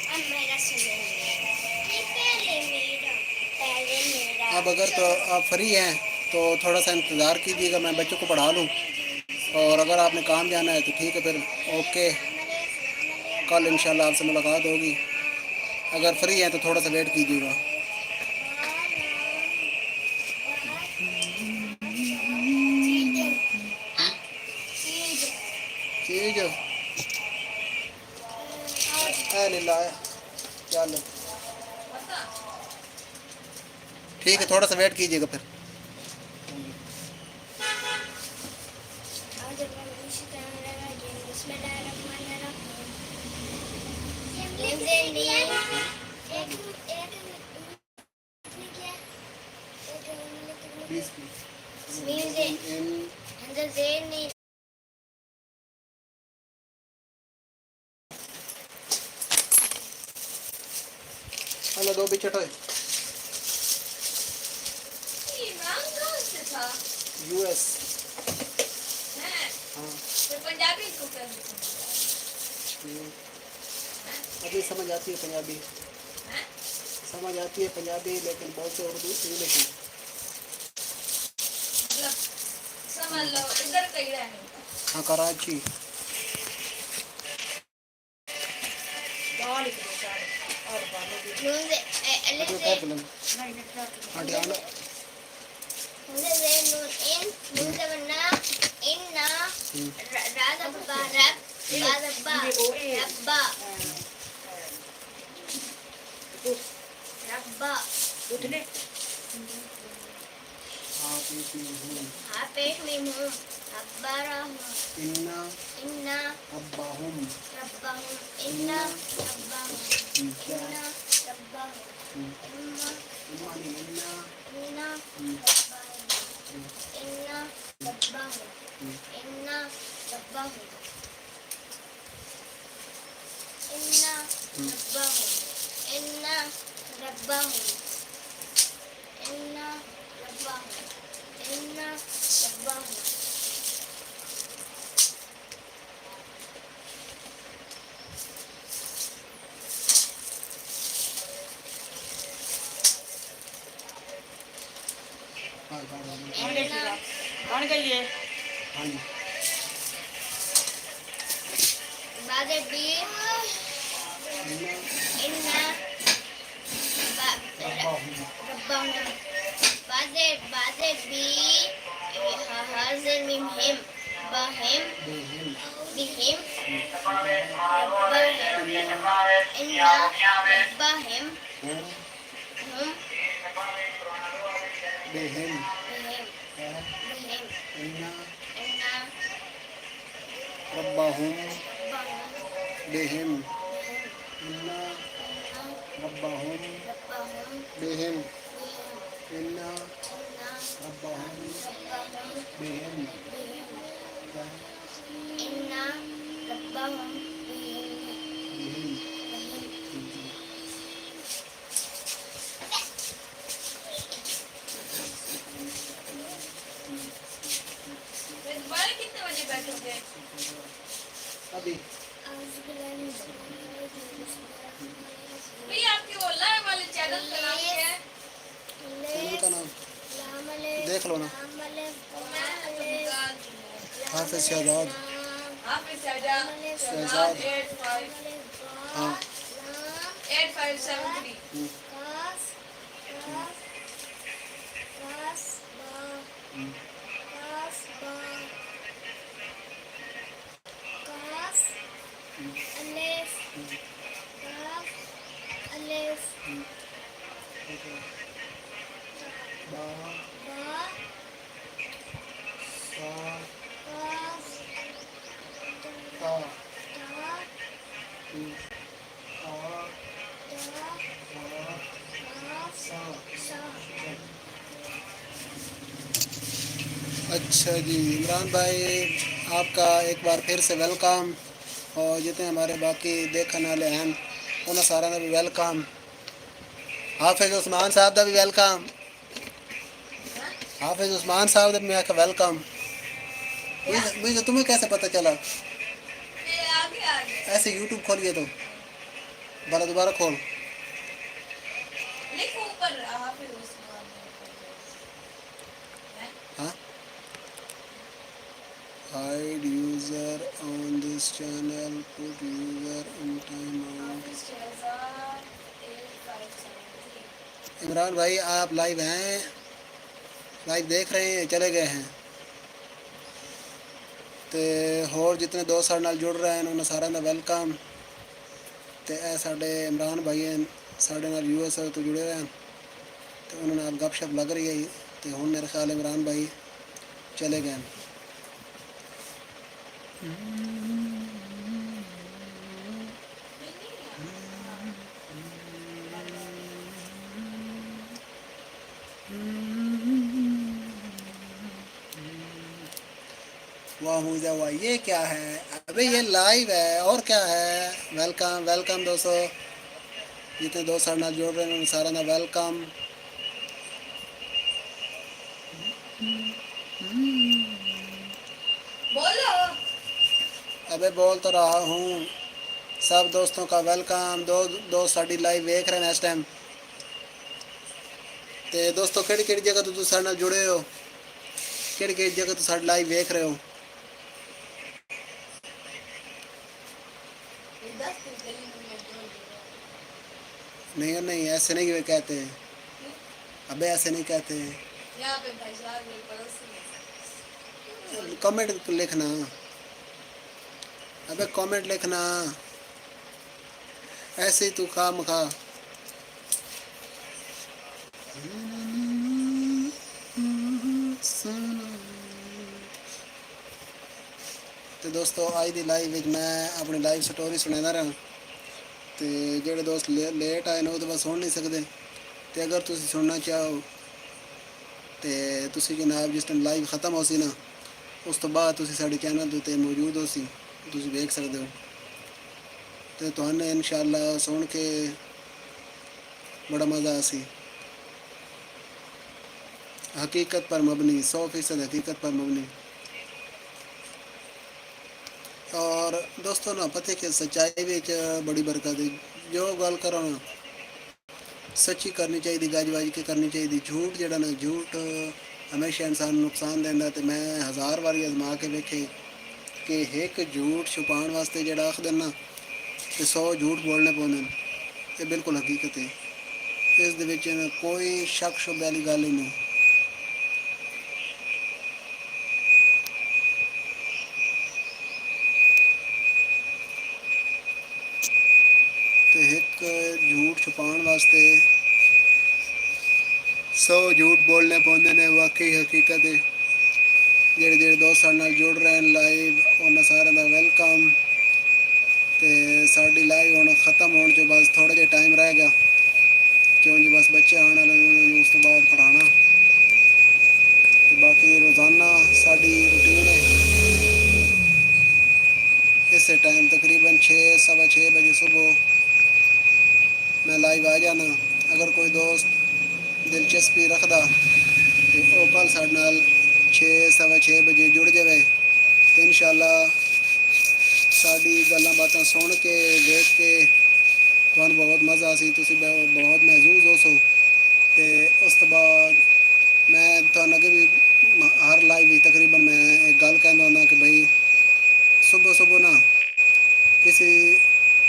अब मेरा सुनेंगे। ये पहले मेरा, पहले मेरा। अब अगर तो आप फ्री हैं तो थोड़ा सा इंतज़ार कीजिएगा, मैं बच्चों को पढ़ा लूँ। और अगर आपने काम जाना है तो ठीक है, फिर ओके, कल इंशाल्लाह आपसे मुलाकात होगी। अगर फ्री हैं तो थोड़ा सा वेट कीजिएगा। चीज है नहीं लाया, चलो ठीक है, थोड़ा सा वेट कीजिएगा फिर। हेलो दो बिचट है इमरान कहाँ से था? यूएस। हैं? हाँ तो पंजाबी को कर देते अभी समझ आती है पंजाबी, हैं? समझ आती है पंजाबी, लेकिन बहुत से उर्दू इंग्लिश में। मतलब समझ लो इधर कहीं रहने का। हाँ कराची। गाली करो सारे और बालों की। अरे क्या बोलूं? नहीं नहीं क्या करूं? हाँ ध्यान। उठने हाँ पेट में हूँ अब्बा हूँ इन्ना इन्ना अब्बा हुम रब्बा हूँ इन्ना रब्बा हूँ इन्ना रब्बा हूँ इन्ना इन्ना इन्ना इन्ना रब्बा हूँ इन्ना रब्बा हूँ इन्ना रब्बा हूँ इन्ना रब्बा हूँ इन्ना रब्बा हूँ इन्ना रब्बा हूँ इन्ना रब्बा हूँ हाँ कौन गई है? हाँ जी بعد البيت إن ربهم بعد البيت هذا المهم بهم بهم إن ربهم هم بهم بهم بهم إن إن ربهم ربهم بهم بهم إن ربهم ربهم بهم بهم إن إن ربهم ربهم بهم بهم إن डब्बा हम फिर दोबारा कितने बजे बैठोगे? अभी भैया आपके वो लाइव वाले चैनल का नाम क्या है? चैनल का नाम देख लो ना, हाफिज शहजाद। हाफिज शहजाद शहजाद। 85 हाँ 8573। अच्छा जी इमरान भाई, आपका एक बार फिर से वेलकम। और जितने हमारे बाकी देखने वाले हैं उन्हें सारा का भी वेलकम। हाफिज उस्मान साहब का भी वेलकम। हाफिज उस्मान साहब का भी मैं वेलकम। मुझे तुम्हें कैसे पता चला? ये आगे आगे ऐसे यूट्यूब खोलिए तो बारा दोबारा खोल। लिखो ऊपर हाफिज उस्मान। हाँ hide user on this channel, put user in time out. Hafiz Shahzad 8573। Imran भाई आप लाइव हैं, लाइव देख रहे हैं, चले गए हैं तो होर जितने दोस्त साढ़े नाल जुड़ रहे हैं उन्होंने सारा का वेलकम। तो यह साढ़े इमरान भाई हैं, साढ़े नाल यूएस तो जुड़े हुए हैं, तो उन्होंने आप गपशप लग रही है। तो हुण मेरे ख्याल इमरान भाई चले गए हैं। वाह मुझे वाह, ये क्या है? अबे ये लाइव है और क्या है। वेलकम वेलकम दोस्तों, जितने दोस्त साढ़े नाल जुड़ रहे हैं उन्हें सारा ना वेलकम। बोलो। अबे बोल तो रहा हूँ, सब दोस्तों का वेलकम। दो दोस्त साड़ी लाइव देख रहे हैं इस टाइम। तो दोस्तों केड़ी केड़ी जगह तो साढ़े नाल जुड़े हो, केड़ी केड़ी जगह तो साढ़े लाइव देख रहे हो? ये 10 दिन गली में बोल नहीं नहीं ऐसे नहीं कहते हैं, अबे ऐसे नहीं कहते हैं। यहाँ पे भाई साहब मेरे पड़ोसी हैं। कमेंट लिखना, अबे कमेंट लिखना, ऐसे ही तू काम खा। तो दोस्तों आज दी लाइव विच मैं अपनी लाइव स्टोरी सुनादा रहा। तो जेड़े दोस्त लेट आए ने वो तो बस सुन नहीं सकते। तो अगर तुसी सुनना चाहो तो तुसी जनाब जिस टाइम लाइव ख़त्म हो सी ना उस तो बाद तुसी साडे चैनल उत्ते मौजूद हो सी, तुसी देख सकते हो। तो तुहानू इंशाअल्लाह सुन के बड़ा मज़ा आसी। हकीकत पर मबनी, 100% हकीकत पर मबनी। और दोस्तों ना पता कि सच्चाई विच बड़ी बरकत है। जो गल करो ना सच्ची करनी चाहिए, गज वज के करनी चाहिए। झूठ जड़ा ना झूठ हमेशा इंसान नुकसान देंदा। तो मैं 1000 बारी आजमा के वेखे कि एक झूठ छुपाने वास्ते जड़ा आख देना तो 100 झूठ बोलने पौंदे। ये बिल्कुल हकीकत है, इस दे विच कोई शक शुबे वाली गल ही नहीं। तो एक झूठ छुपाने वास्ते 100 झूठ बोलने पौंदे ने, वाकई हकीकत है। जेड़े जेड़े दोस्त साढ़े नाल जुड़ रहे हैं लाइव उन्हें सारे का वेलकम। तो साड़ी लाइव हुण ख़त्म होने जो बस थोड़ा जिहा टाइम रह गया, क्यों जी बस बच्चे आने वाले उन्होंने उस तो बाद पढ़ाना। तो बाकी रोज़ाना साड़ी रूटीन है, इस ਇਸੇ ਟਾਈਮ ਤਕਰੀਬਨ 6:15 ਵਜੇ ਸਵੇਰ ਮੈਂ ਲਾਈਵ ਆ ਜਾਣਾ। ਅਗਰ ਕੋਈ ਦੋਸਤ ਦਿਲਚਸਪੀ ਰੱਖਦਾ ਤੇ ਉਹ ਕੱਲ੍ਹ ਸਾਡੇ ਨਾਲ 6:15 ਵਜੇ ਜੁੜ ਜਾਵੇ ਤੇ ਇਨਸ਼ਾਅੱਲਾ ਸਾਡੀ ਗੱਲਾਂ ਬਾਤਾਂ ਸੁਣ ਕੇ ਵੇਖ ਕੇ ਤੁਹਾਨੂੰ ਬਹੁਤ ਮਜ਼ਾ ਸੀ, ਤੁਸੀਂ ਬਹੁਤ ਮਹਿਜ਼ੂਜ਼ ਹੋ ਸੋ। ਤੇ ਉਸ ਤੋਂ ਬਾਅਦ ਮੈਂ ਤੁਹਾਨੂੰ ਅੱਗੇ ਵੀ ਹਰ ਲਾਈਵ ਵੀ ਤਕਰੀਬਨ ਮੈਂ ਇੱਕ ਗੱਲ ਕਹਿੰਦਾ ਹੁੰਦਾ ਕਿ ਬਈ ਸਵੇਰ ਨਾ ਕਿਸੇ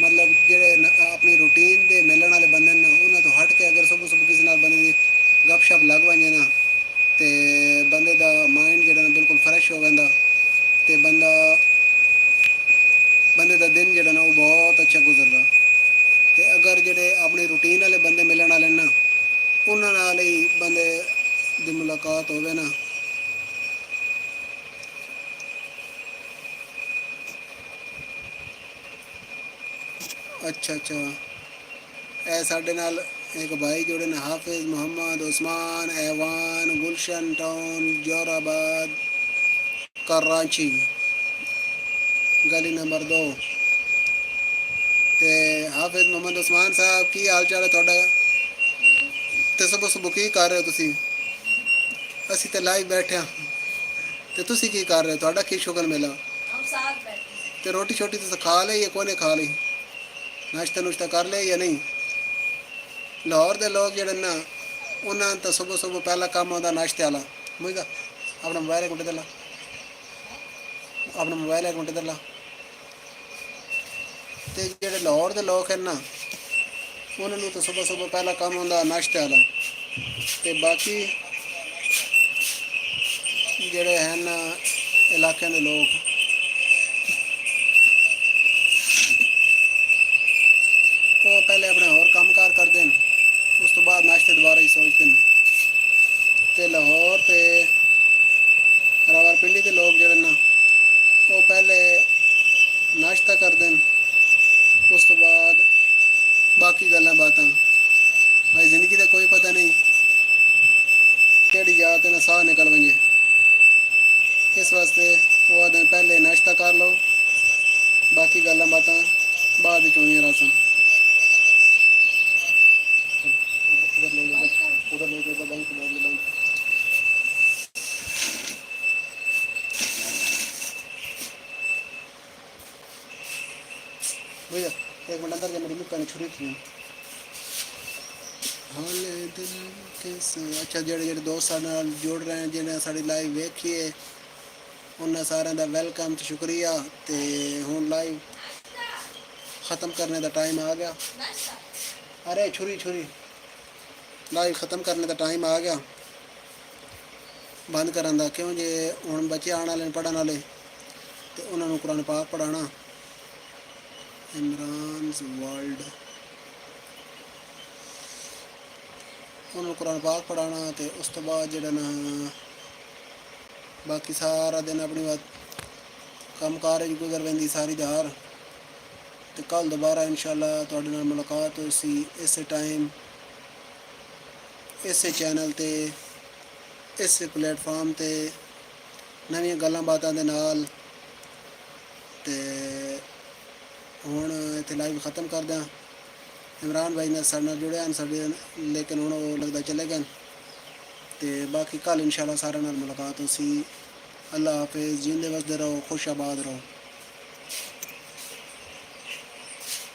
ਮਤਲਬ ਜਿਹੜੇ ਆਪਣੀ ਰੂਟੀਨ ਦੇ ਮਿਲਣ ਵਾਲੇ ਬੰਦੇ ਨੇ ਨਾ ਉਹਨਾਂ ਤੋਂ ਹਟ ਕੇ ਅਗਰ ਸਵੇਰ ਕਿਸੇ ਨਾਲ ਬੰਦੇ ਦੀ ਗੱਪਸ਼ਪ ਲੱਗ ਵੰਜੇ ਨਾ ਤੇ ਬੰਦੇ ਦਾ ਮਾਈਂਡ ਜਿਹੜਾ ਨਾ ਬਿਲਕੁਲ ਫਰੈਸ਼ ਹੋ ਜਾਂਦਾ ਤੇ ਬੰਦੇ ਦਾ ਦਿਨ ਜਿਹੜਾ ਨਾ ਉਹ ਬਹੁਤ ਅੱਛਾ ਗੁਜ਼ਰਦਾ। ਤੇ ਅਗਰ ਜਿਹੜੇ ਆਪਣੀ ਰੂਟੀਨ ਵਾਲੇ ਬੰਦੇ ਮਿਲਣ ਵਾਲੇ ਨਾ ਉਹਨਾਂ ਨਾਲ ਹੀ ਬੰਦੇ ਦੀ ਮੁਲਾਕਾਤ ਹੋਵੇ ਨਾ ਅੱਛਾ ਇਹ ਸਾਡੇ ਨਾਲ ਇੱਕ ਭਾਈ ਜੁੜੇ ਨੇ ਹਾਫਿਜ਼ ਮੁਹੰਮਦ ਉਸਮਾਨ ऐवान गुलशन टाउन जोराबाद कराची गली नंबर 2 ਤੇ ਹਾਫਿਜ਼ ਮੁਹੰਮਦ ਉਸਮਾਨ ਸਾਹਿਬ ਕੀ ਹਾਲ ਚਾਲ ਹੈ ਤੁਹਾਡਾ ਤੇ ਸਵੇਰ ਕੀ ਕਰ ਰਹੇ ਹੋ ਤੁਸੀਂ? ਅਸੀਂ ਤੇ ਲਾਈਵ ਬੈਠੇ ਹਾਂ ਤੇ ਤੁਸੀਂ ਕੀ ਕਰ ਰਹੇ ਹੋ? ਤੁਹਾਡਾ ਕੀ ਸ਼ੁਗਲ ਮਿਲਾ? हम साथ बैठे ਤੇ ਰੋਟੀ ਛੋਟੀ ਤੁਸੀਂ ਖਾ ਲਈ ਜਾਂ ਕੋਨੇ ਖਾ ਲਈ? ਨਾਸ਼ਤਾ ਨੁਸ਼ਤਾ ਕਰ ਲਿਆ ਜਾਂ ਨਹੀਂ? ਲਾਹੌਰ ਦੇ ਲੋਕ ਜਿਹੜੇ ਨਾ ਉਹਨਾਂ ਤਾਂ ਸਵੇਰ ਪਹਿਲਾ ਕੰਮ ਆਉਂਦਾ ਨਾਸ਼ਤੇ ਵਾਲਾ। ਮੁਝਦਾ ਆਪਣਾ ਮੋਬਾਈਲ ਇੱਕ ਮਿੰਟ ਦੇ ਲਾ, ਆਪਣਾ ਮੋਬਾਈਲ ਇੱਕ ਮਿੰਟ ਦੇ ਲਾ। ਤੇ ਜਿਹੜੇ ਲਾਹੌਰ ਦੇ ਲੋਕ ਹਨ ਨਾ ਉਹਨਾਂ ਨੂੰ ਤਾਂ ਸਵੇਰ ਪਹਿਲਾ ਕੰਮ ਆਉਂਦਾ ਨਾਸ਼ਤੇ ਵਾਲਾ। ਤੇ ਬਾਕੀ ਜਿਹੜੇ ਹਨ ਇਲਾਕਿਆਂ ਦੇ ਲੋਕ ਉਹ ਪਹਿਲੇ ਆਪਣੇ ਹੋਰ ਕੰਮਕਾਰ ਕਰਦੇ ਨੇ, ਉਸ ਤੋਂ ਬਾਅਦ ਨਾਸ਼ਤੇ ਦੁਬਾਰਾ ਹੀ ਸੋਚਦੇ ਨੇ। ਤੇ ਲਾਹੌਰ ਤੇ ਰਾਵਲਪਿੰਡੀ ਦੇ ਲੋਕ ਜਿਹੜੇ ਨਾ ਉਹ ਪਹਿਲੇ ਨਾਸ਼ਤਾ ਕਰਦੇ ਨੇ, ਉਸ ਤੋਂ ਬਾਅਦ ਬਾਕੀ ਗੱਲਾਂ ਬਾਤਾਂ। ਭਾਈ ਜ਼ਿੰਦਗੀ ਦਾ ਕੋਈ ਪਤਾ ਨਹੀਂ ਕਿਹੜੀ ਜਗ੍ਹਾ ਤੇ ਨਾ ਸਾਹ ਨਿਕਲ ਵੰਜੇ, ਇਸ ਵਾਸਤੇ ਉਹ ਦਿਨ ਪਹਿਲੇ ਨਾਸ਼ਤਾ ਕਰ ਲਓ, ਬਾਕੀ ਗੱਲਾਂ ਬਾਤਾਂ ਬਾਅਦ ਵਿੱਚ ਹੋਈਆਂ ਰਸਮ। उधर ले के बैंक भैया एक मिनट अंदर मेरी मुक्का ने छुरी थी हाले दिल कैसे। अच्छा ਜਿਹੜੇ ਦੋਸਤ ਸਾਡੇ ਨਾਲ ਜੁੜ ਰਹੇ ਨੇ ਜਿਹਨੇ ਸਾਡੀ ਲਾਈਵ ਵੇਖੀ ਹੈ ਉਹਨਾਂ ਸਾਰਿਆਂ ਦਾ ਵੈਲਕਮ ਤੇ ਸ਼ੁਕਰੀਆ। ਤੇ ਹੁਣ ਲਾਈਵ ਖਤਮ ਕਰਨੇ ਦਾ ਟਾਈਮ ਆ ਗਿਆ। ਅਰੇ ਛੁਰੀ ਲਾਈਵ ਖਤਮ ਕਰਨੇ ਦਾ ਟਾਈਮ ਆ ਗਿਆ ਬੰਦ ਕਰਨ ਦਾ, ਕਿਉਂ ਜੇ ਹੁਣ ਬੱਚੇ ਆਉਣ ਵਾਲੇ ਨੇ ਪੜ੍ਹਨ ਵਾਲੇ ਤੇ ਉਹਨਾਂ ਨੂੰ ਕੁਰਾਨ ਪਾਕ ਪੜ੍ਹਾਉਣਾ। ਇਮਰਾਨਸ ਵਰਲਡ ਉਹਨਾਂ ਨੂੰ ਕੁਰਾਨ ਪਾਕ ਪੜ੍ਹਾਉਣਾ ਤੇ ਉਸ ਤੋਂ ਬਾਅਦ ਜਿਹੜਾ ਨਾ ਬਾਕੀ ਸਾਰਾ ਦਿਨ ਆਪਣੀ ਬਾਤ ਕੰਮ ਕਾਰ ਵਿੱਚ ਗੁਜ਼ਰ ਪੈਂਦੀ ਸਾਰੀ ਦਿਹਾੜ। ਤੇ ਕੱਲ ਦੁਬਾਰਾ ਇਨਸ਼ਾਅੱਲਾ ਤੁਹਾਡੇ ਨਾਲ ਮੁਲਾਕਾਤ ਹੋਈ ਇਸੇ ਟਾਈਮ ਇਸੇ ਚੈਨਲ ਤੇ ਇਸੇ ਪਲੇਟਫਾਰਮ ਤੇ ਨਵੀਆਂ ਗੱਲਾਂ ਬਾਤਾਂ ਦੇ ਨਾਲ। ਤੇ ਹੁਣ ਇੱਥੇ ਲਾਈਵ ਖਤਮ ਕਰਦੇ ਹਾਂ। ਇਮਰਾਨ ਭਾਈ ਨਾਲ ਸਾਡੇ ਨਾਲ ਜੁੜੇ ਹਨ ਸਾਡੇ, ਲੇਕਿਨ ਹੁਣ ਉਹ ਲੱਗਦਾ ਚਲੇ ਗਏ ਤੇ ਬਾਕੀ ਕੱਲ ਇਨਸ਼ਾਅੱਲਾ ਸਾਰਿਆਂ ਨਾਲ ਮੁਲਾਕਾਤ ਹੋਈ। ਅੱਲਾ ਹਾਫਿਜ਼, ਜਿੰਦੇ ਵਸਦੇ ਰਹੋ, ਖੁਸ਼ ਆਬਾਦ ਰਹੋ।